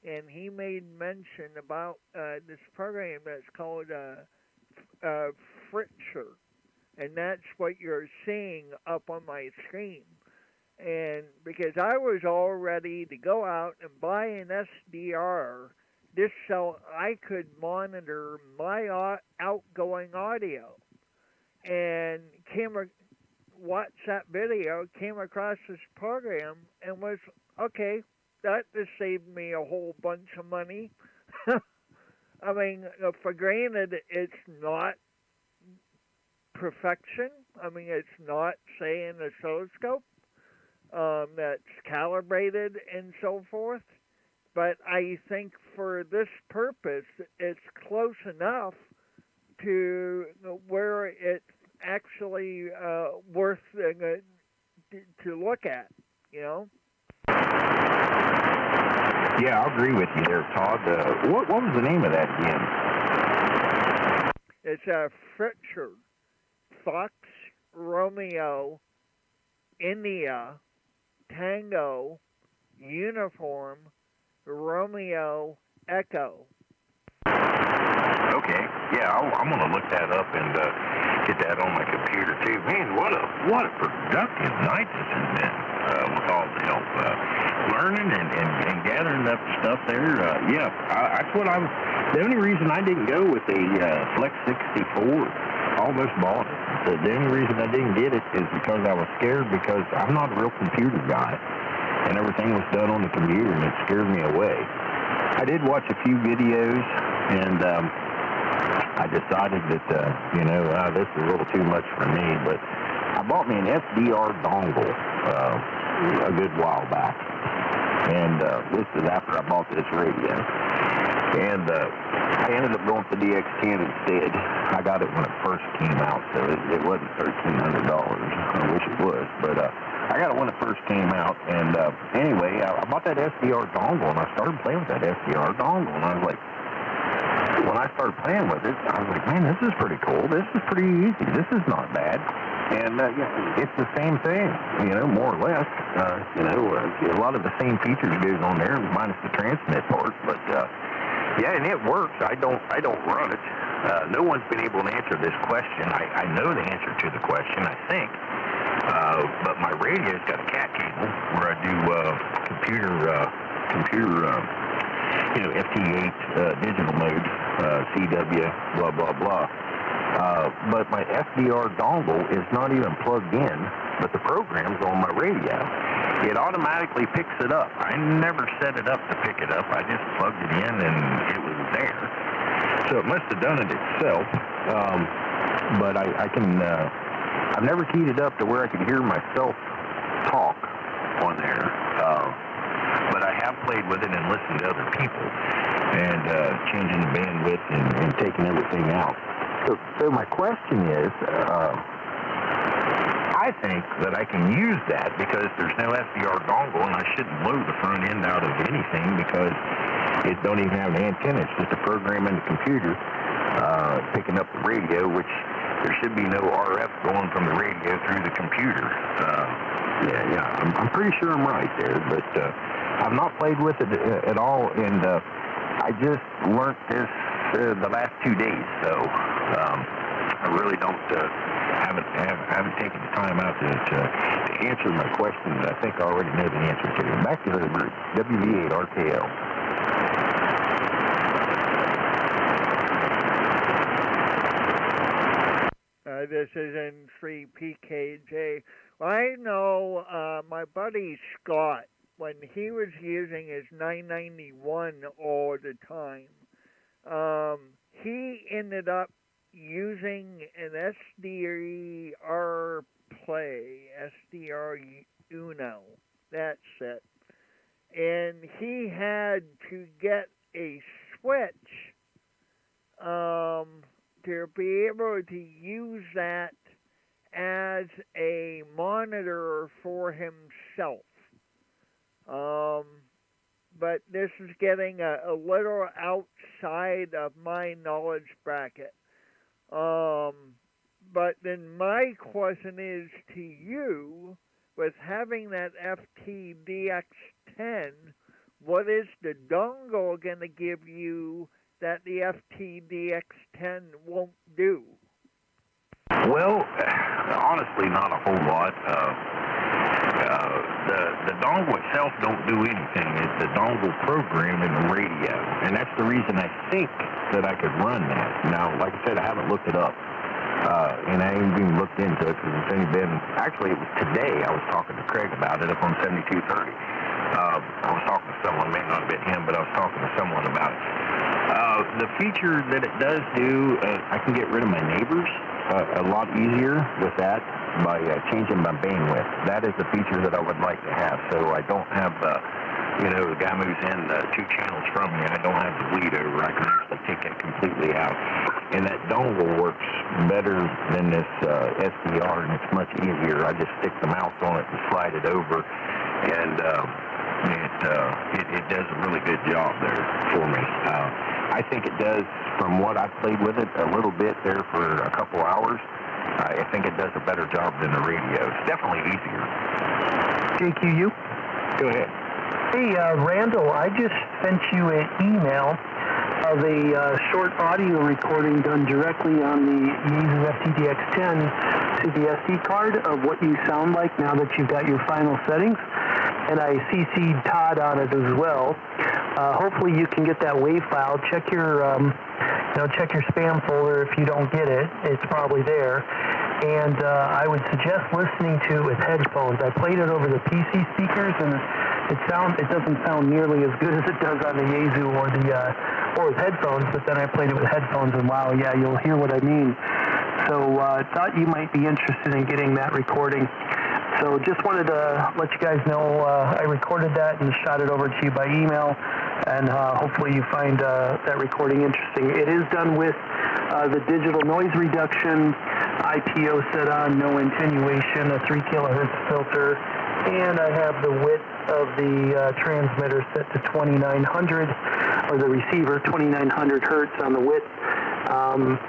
Speaker 4: and he made mention about this program that's called Fritzer, and that's what you're seeing up on my screen. And because I was all ready to go out and buy an SDR, just so I could monitor my outgoing audio, and watched that video, came across this program, and was, okay, that just saved me a whole bunch of money. I mean, for granted, it's not perfection. I mean, it's not, say, an oscilloscope that's calibrated and so forth. But I think for this purpose, it's close enough to where it's actually worth to look at,
Speaker 1: Yeah, I'll agree with you there, Todd. What was the name of that again?
Speaker 4: It's a Fritzer, Fox, Romeo, India, Tango, Uniform, Romeo, Echo.
Speaker 1: Okay, yeah, I'm going to look that up and get that on my computer too. Man, what a productive night this has been with all the help. Learning and gathering up stuff there. That's what the only reason I didn't go with a Flex 64, almost bought it. The only reason I didn't get it is because I was scared, because I'm not a real computer guy, and everything was done on the computer, and it scared me away. I did watch a few videos, and I decided that, this is a little too much for me, but I bought me an SDR dongle a good while back, and this is after I bought this radio, and I ended up going for the DX10 instead. I got it when it first came out, so it wasn't $1,300. I wish it was, but I got it when it first came out, and anyway, I bought that SDR dongle, and I started playing with that SDR dongle, and I was like, when I started playing with it, I was like, man, this is pretty cool. This is pretty easy. This is not bad. And it's the same thing, more or less. A lot of the same features goes on there, minus the transmit part. But and it works. I don't run it. No one's been able to answer this question. I know the answer to the question, I think. But my radio's got a cat cable where I do computer FT8 digital mode, CW, blah, blah, blah. But my SDR dongle is not even plugged in, but the program's on my radio. It automatically picks it up. I never set it up to pick it up. I just plugged it in and it was there. So it must have done it itself. But I've never keyed it up to where I could hear myself talk on there. But I have played with it and listened to other people and changing the bandwidth and taking everything out. So my question is, I think that I can use that because there's no SDR dongle, and I shouldn't blow the front end out of anything because it don't even have an antenna. It's just a program in the computer picking up the radio, which there should be no RF going from the radio through the computer. I'm pretty sure I'm right there, but I've not played with it at all, and I just learned this the last 2 days, so I really don't haven't taken the time out to answer my question that I think I already know the answer to. Back to the group, WV8RKL.
Speaker 4: This is N3PKJ. I know my buddy Scott, when he was using his 991 all the time, he ended up using an SDR Play, SDR Uno, that's it. And he had to get a switch to be able to use that as a monitor for himself. But this is getting a little outside of my knowledge bracket. But then my question is to you, with having that FTDX10, what is the dongle going to give you that the FTDX10 won't do?
Speaker 1: Well, honestly, not a whole lot. The dongle itself don't do anything. It's the dongle program in the radio, and that's the reason I think that I could run that. Now, like I said, I haven't looked it up, and I ain't even looked into it because it's only been, actually it was today I was talking to Craig about it up on 7230. I was talking to someone, may not have been him, but I was talking to someone about it. The feature that it does do, I can get rid of my neighbors a lot easier with that by changing my bandwidth. That is the feature that I would like to have, so I don't have, the guy moves in 2 channels from me. I don't have the bleed over. I can actually take it completely out. And that dongle works better than this SDR, and it's much easier. I just stick the mouse on it and slide it over, and it does a really good job there for me. I think it does, from what I've played with it a little bit there for a couple hours, I think it does a better job than the radio. It's definitely easier.
Speaker 5: JQU?
Speaker 1: Go ahead.
Speaker 5: Hey, Randall, I just sent you an email of a short audio recording done directly on the Yaesu FTDX10 to the SD card of what you sound like now that you've got your final settings. And I CC'd Todd on it as well. Hopefully you can get that WAV file. Check your spam folder if you don't get it. It's probably there. And I would suggest listening to it with headphones. I played it over the PC speakers, and it doesn't sound nearly as good as it does on the Yaesu or with headphones. But then I played it with headphones, and wow, yeah, you'll hear what I mean. So I thought you might be interested in getting that recording. So just wanted to let you guys know I recorded that and shot it over to you by email, and hopefully you find that recording interesting. It is done with the digital noise reduction, IPO set on, no attenuation, a 3 kilohertz filter, and I have the width of the transmitter set to 2900, or the receiver 2900 hertz on the width.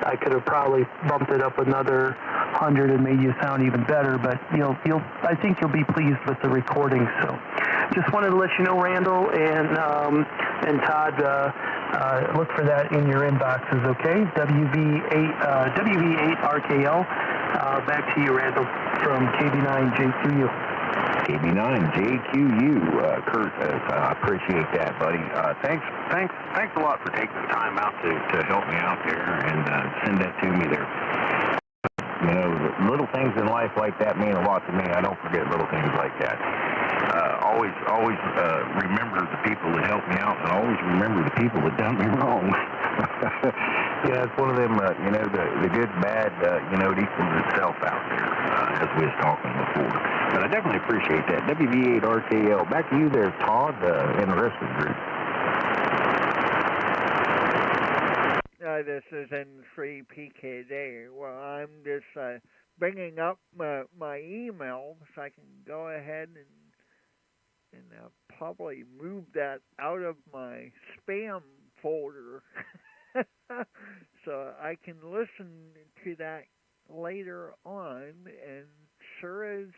Speaker 5: I could have probably bumped it up another 100 and made you sound even better, but I think you'll be pleased with the recording. So, just wanted to let you know, Randall and Todd, look for that in your inboxes, okay? WV8RKL. Back to you, Randall, from KB9JQU.
Speaker 1: KB9JQU, Kurt, I appreciate that, buddy. Thanks a lot for taking the time out to help me out there and send that to me there. Little things in life like that mean a lot to me. I don't forget little things like that. Always remember the people that helped me out, and always remember the people that done me wrong. Yeah, it's one of them, the good, bad, it equals itself out there, as we was talking before. But I definitely appreciate that. WV8RKL. Back to you there, Todd, and the rest of the group.
Speaker 4: This is N3PKJ. Well, I'm just bringing up my email, so I can go ahead and probably move that out of my spam folder, so I can listen to that later on. And sure as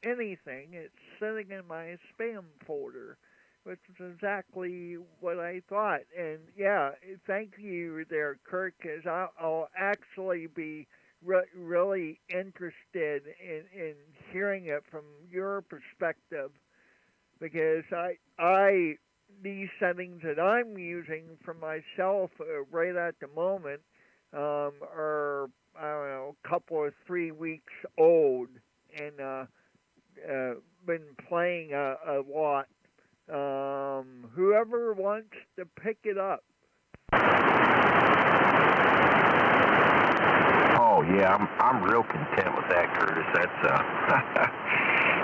Speaker 4: anything, it's sitting in my spam folder, which is exactly what I thought. And yeah, thank you there, Kirk, because I'll actually be really interested in hearing it from your perspective, because these settings that I'm using for myself right at the moment are, I don't know, a couple or 3 weeks old, and been playing a lot. Whoever wants to pick it up.
Speaker 1: Oh yeah, I'm real content with that, Curtis. That's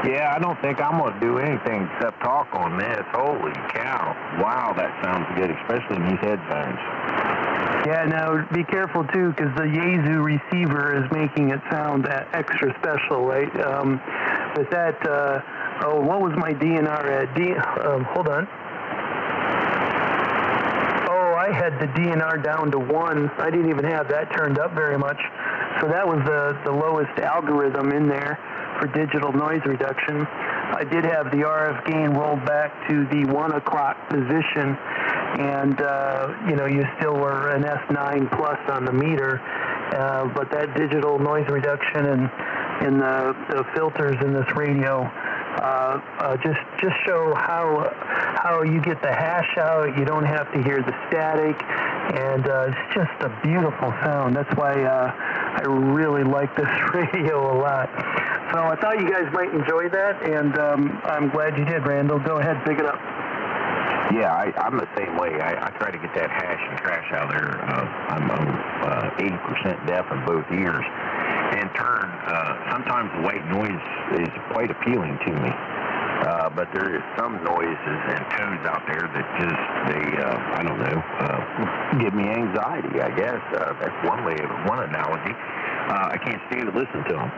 Speaker 1: yeah, I don't think I'm gonna do anything except talk on this. Holy cow! Wow, that sounds good, especially in these headphones.
Speaker 5: Yeah, now be careful too, because the Yaesu receiver is making it sound extra special, right? With that, what was my DNR at? Hold on. Oh, I had the DNR down to 1. I didn't even have that turned up very much. So that was the lowest algorithm in there for digital noise reduction. I did have the RF gain rolled back to the 1 o'clock position, and you still were an S9 plus on the meter, but that digital noise reduction and the filters in this radio just show how you get the hash out. You don't have to hear the static, and it's just a beautiful sound. That's why I really like this radio a lot. So I thought you guys might enjoy that, and I'm glad you did, Randall. Go ahead, pick it up.
Speaker 1: Yeah, I'm the same way. I try to get that hash and trash out there. I'm 80% deaf in both ears. In turn, sometimes the white noise is quite appealing to me. But there is some noises and tones out there that just, I don't know, give me anxiety, I guess. That's one analogy. I can't stand to listen to them.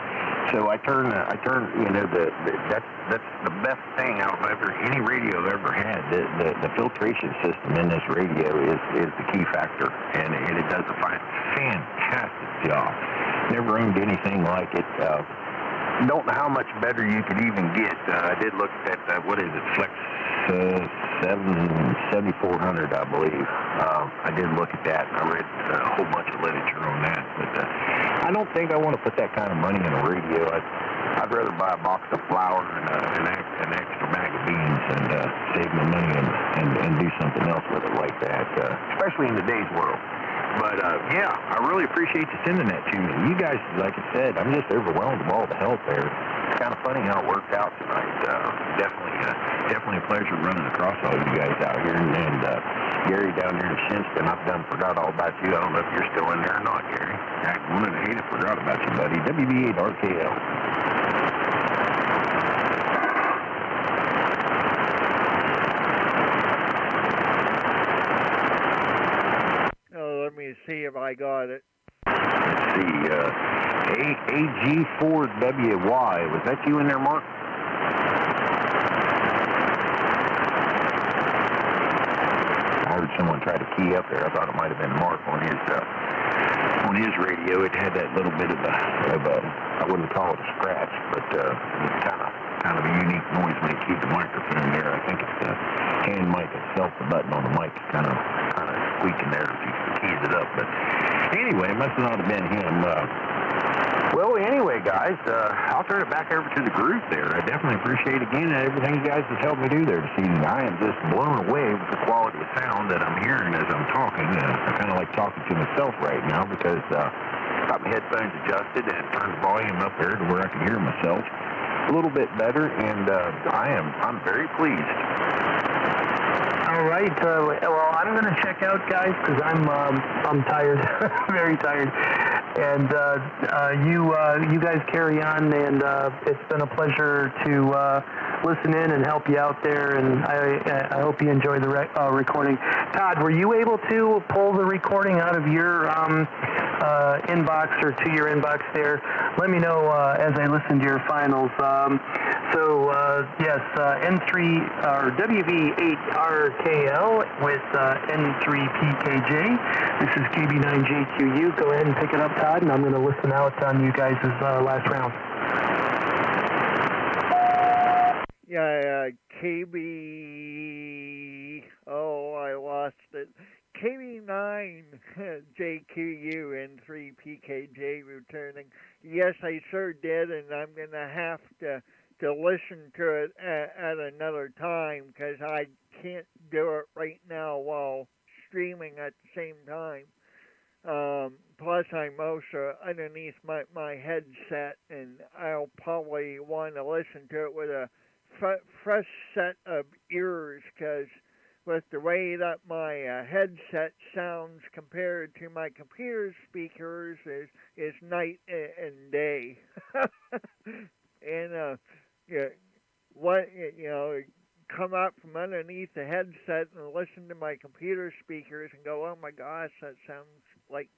Speaker 1: So I turn, that's the best thing out of any radio I've ever had. The filtration system in this radio is the key factor, and it does a fantastic job. Never owned anything like it. Don't know how much better you could even get. I did look at what is it, Flex 7400, I believe. I did look at that, and I read a whole bunch of literature on that. But I don't think I want to put that kind of money in a radio. I'd rather buy a box of flour and an extra bag of beans and save my money and do something else with it like that, especially in today's world. But, yeah, I really appreciate you sending that to me. You guys, like I said, I'm just overwhelmed with all the help there. It's kind of funny how it worked out tonight. Definitely a pleasure running across all you guys out here. And Gary down there in Shinston, I've forgot all about you. I don't know if you're still in there or not, Gary. I wanted to hate it, forgot about you, buddy. WV8RKL.
Speaker 4: Let me see if I got it.
Speaker 1: Let's see, AG4WY. Was that you in there, Mark? I heard someone try to key up there. I thought it might have been Mark on his radio. It had that little bit of a I wouldn't call it a scratch, but kind of a unique noise when it keeps the microphone there. I think it's the hand mic itself. The button on the mic is kind of squeaking there if you keys it up. But anyway, it must not have been him. Well, anyway, guys, I'll turn it back over to the group there. I definitely appreciate, again, everything you guys have helped me do there this evening. I am just blown away with the quality of sound that I'm hearing as I'm talking. I kind of like talking to myself right now because I got my headphones adjusted and turned the volume up there to where I can hear myself a little bit better, and I'm very pleased.
Speaker 5: All right. Well, I'm going to check out, guys, because I'm tired, very tired. And you guys carry on, and it's been a pleasure to listen in and help you out there. And I hope you enjoy the recording. Todd, were you able to pull the recording out of your inbox or to your inbox there. Let me know as I listen to your finals. Yes, N3 or WV8RKL with N3PKJ. This is KB9JQU. Go ahead and pick it up, Todd, and I'm going to listen out on you guys' last round.
Speaker 4: Yeah, KB. Oh, I lost it. KB9JQU and 3PKJ returning. Yes, I sure did, and I'm going to have to listen to it at another time because I can't do it right now while streaming at the same time. Plus, I'm also underneath my headset, and I'll probably want to listen to it with a fresh set of ears because with the way that my headset sounds compared to my computer speakers is night and day. And come out from underneath the headset and listen to my computer speakers and go, oh my gosh, that sounds like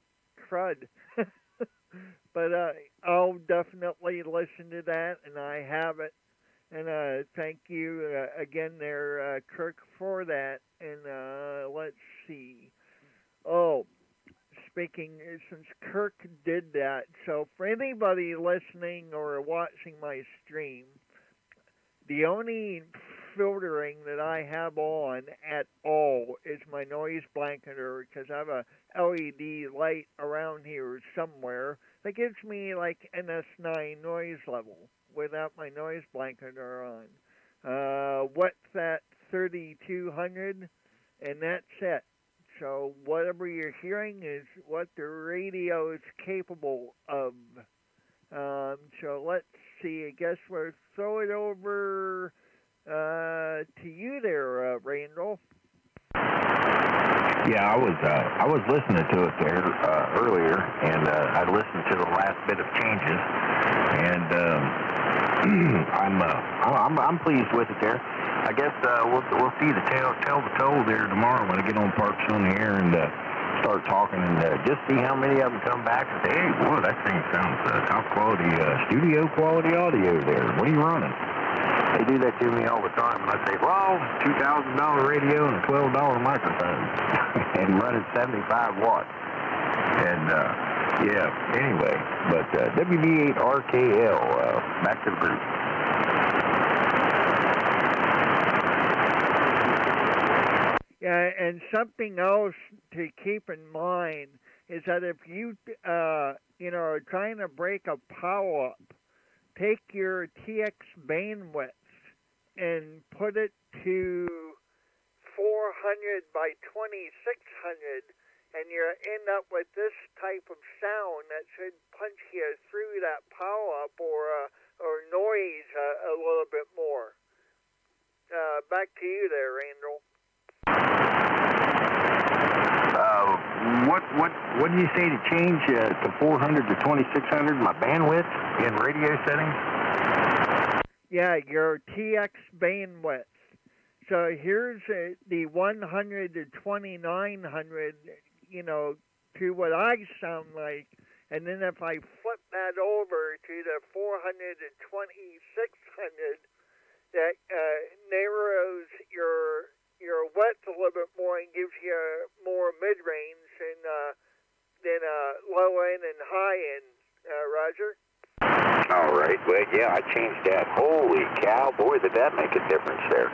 Speaker 4: crud. But I'll definitely listen to that, and I have it. And thank you again there, Kirk, for that. And let's see. Oh, speaking, since Kirk did that, so for anybody listening or watching my stream, the only filtering that I have on at all is my noise blanketer because I have a LED light around here somewhere that gives me like NS9 noise level without my noise blanketer on. What's that 3200? And that's it. So whatever you're hearing is what the radio is capable of. So let's see. I guess we'll throw it over to you there, Randall.
Speaker 1: Yeah, I was listening to it there earlier, and I listened to the last bit of changes, and I'm pleased with it there. I guess we'll see the tell the toll there tomorrow when I get on Parks on the Air and start talking and just see how many of them come back and say, hey, boy, that thing sounds top quality, studio quality audio there. What are you running? They do that to me all the time, and I say, well, $2,000 radio and a $12 microphone, and running 75 watts. And, yeah, anyway, but WV8RKL, back to the group.
Speaker 4: Yeah, and something else to keep in mind is that if you, are trying to break a power up, take your TX bandwidth and put it to 400 by 2600, and you end up with this type of sound that should punch you through that power up or noise a little bit more. Back to you there, Randall.
Speaker 1: What did you say to change to 400 to 2600, my bandwidth in radio settings?
Speaker 4: Yeah, your TX bandwidth. So here's the 100 to 2900, to what I sound like. And then if I flip that over to the 400 to 2600, that narrows your width a little bit more and gives you more mid-range than low end and high end, Roger?
Speaker 1: All right. Well, yeah, I changed that. Holy cow, boy, did that make a difference there.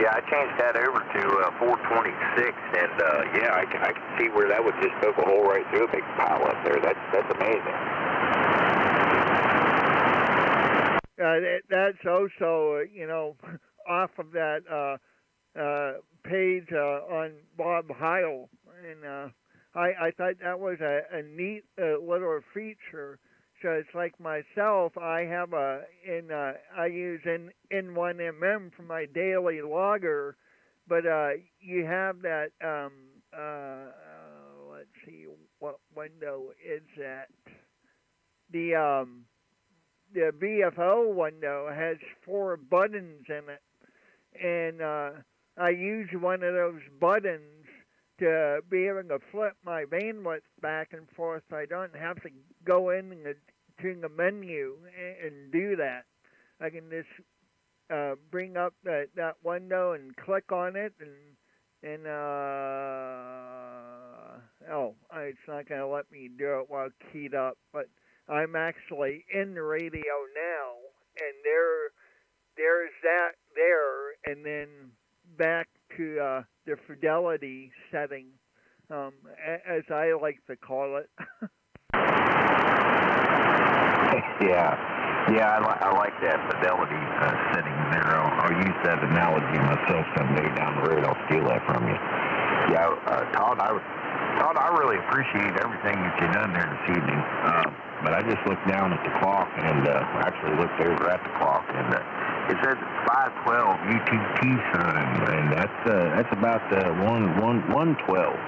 Speaker 1: Yeah, I changed that over to 426, and yeah, I can see where that would just poke a hole right through a big pile up there. That's amazing.
Speaker 4: That's also, off of that page on Bob Heil, and I thought that was a neat little feature. So it's like myself, I have I use N1MM for my daily logger, but you have that, let's see, what window is that? The VFO window has 4 buttons in it, and I use one of those buttons to be able to flip my bandwidth back and forth. I don't have to go in to the menu and do that. I can just bring up that window and click on it, and it's not going to let me do it while keyed up, but I'm actually in the radio now, and there's that there, and then back to the fidelity setting, as I like to call it.
Speaker 1: Yeah, I like that fidelity setting there. I'll use that analogy myself someday down the road. I'll steal that from you. Yeah, Todd, I really appreciate everything that you've done there this evening. But I just looked down at the clock and actually looked over at the clock, and it says it's 5:12 UTC time, and that's about 1:12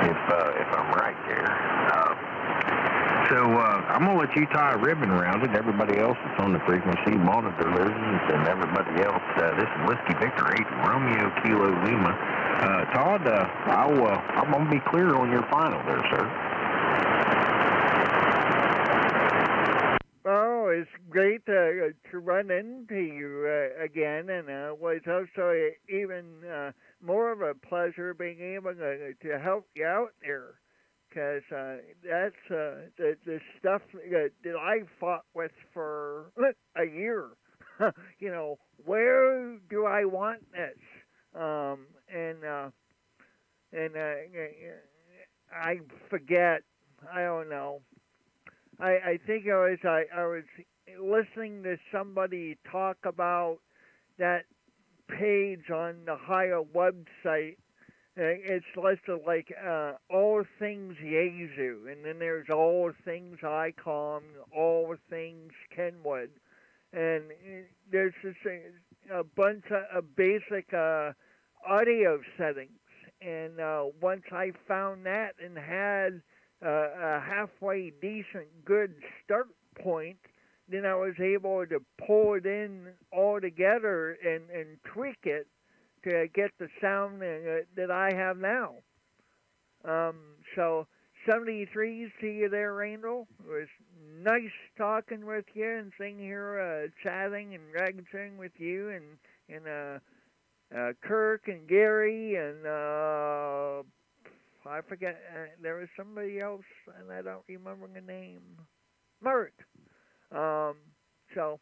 Speaker 1: if I'm right there. So I'm going to let you tie a ribbon around it. Everybody else that's on the frequency, monitor listens, and everybody else. This is Whiskey Victor 8, Romeo Kilo Lima. Todd, I'm going to be clear on your final there, sir.
Speaker 4: Oh, it's great to run into you again, and it was also even more of a pleasure being able to help you out there. Because that's the stuff that I fought with for a year. Where do I want this? And I forget. I don't know. I think I was listening to somebody talk about that page on the Heil website. It's listed like all things Yaesu, and then there's all things ICOM, all things Kenwood, and there's just a bunch of basic audio settings. And once I found that and had a halfway decent good start point, then I was able to pull it in all together and tweak it to get the sound that I have now. So 73, see you there, Randall. It was nice talking with you and sitting here chatting and RagChewing with you and Kirk and Gary and I forget, there was somebody else and I don't remember the name. Mark. So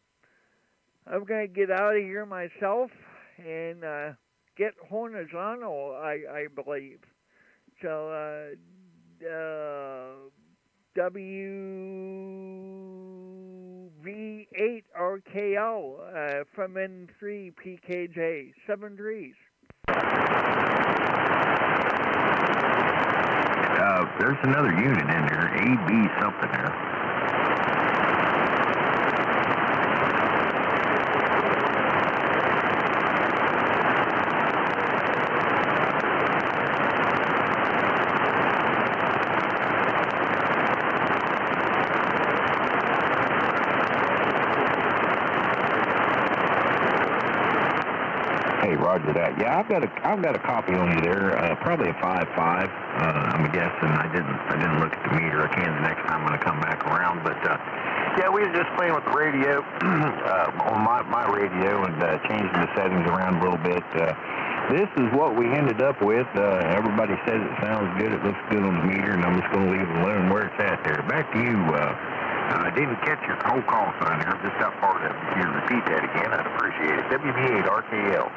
Speaker 4: I'm going to get out of here myself and get horizontal, I believe. So WV8RKL from N3 PKJ, 7 3s.
Speaker 1: There's another unit in there, AB something there. Roger that. Yeah, I've got a copy on you there. Probably a 5.5. I'm guessing. I didn't look at the meter. I can the next time when I come back around. But yeah, we were just playing with the radio on my radio and changing the settings around a little bit. This is what we ended up with. Everybody says it sounds good. It looks good on the meter, and I'm just going to leave it alone where it's at there. Back to you. I didn't catch your whole call sign there. Just got part of it. If you repeat that again, I'd appreciate it. WV8RKL.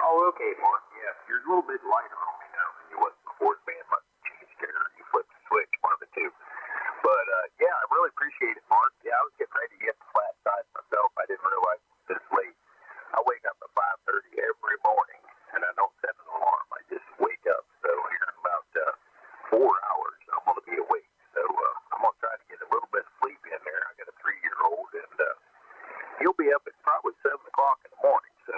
Speaker 1: Oh, okay, Mark. Yeah, you're a little bit lighter on me now than you was before. The band must have changed there, or you flipped the switch, one of the two. But, yeah, I really appreciate it, Mark. Yeah, I was getting ready to get the flat side myself. I didn't realize it was this late. I wake up at 5:30 every morning, and I don't set an he'll be up at probably 7 o'clock in the morning. So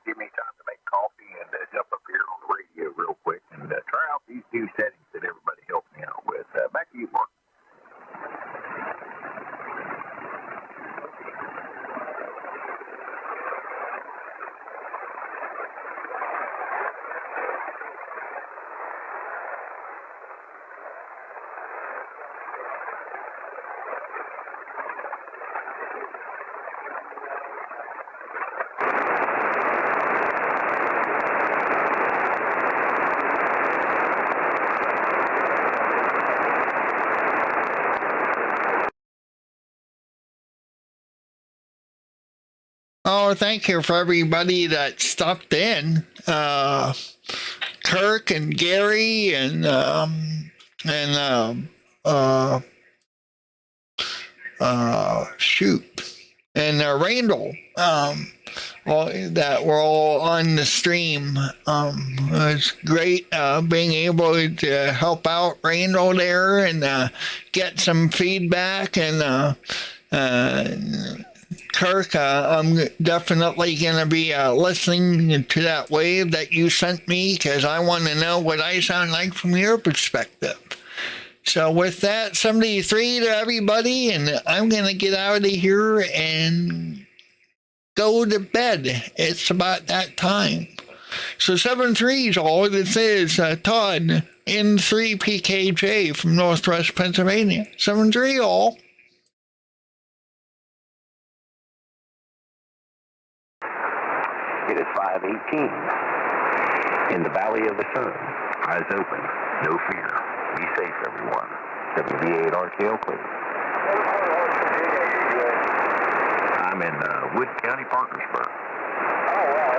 Speaker 1: give me time to make coffee and jump up here on the radio real quick and try out these new settings that everybody helped me out with. Back to you, Mark.
Speaker 4: Oh, thank you for everybody that stopped in. Kirk and Gary and Randall. All that were all on the stream. It's great being able to help out Randall there and get some feedback and. Kirk, I'm definitely going to be listening to that wave that you sent me because I want to know what I sound like from your perspective. So with that, 73 to everybody, and I'm going to get out of here and go to bed. It's about that time. So 7-3's all. This is Todd in 3PKJ from Northwest Pennsylvania. 7-3 all.
Speaker 1: It is 5:18. In the Valley of the Sun. Eyes open. No fear. Be safe, everyone. WV8RKL clear. I'm in Wood County, Parkersburg.
Speaker 2: Oh, wow.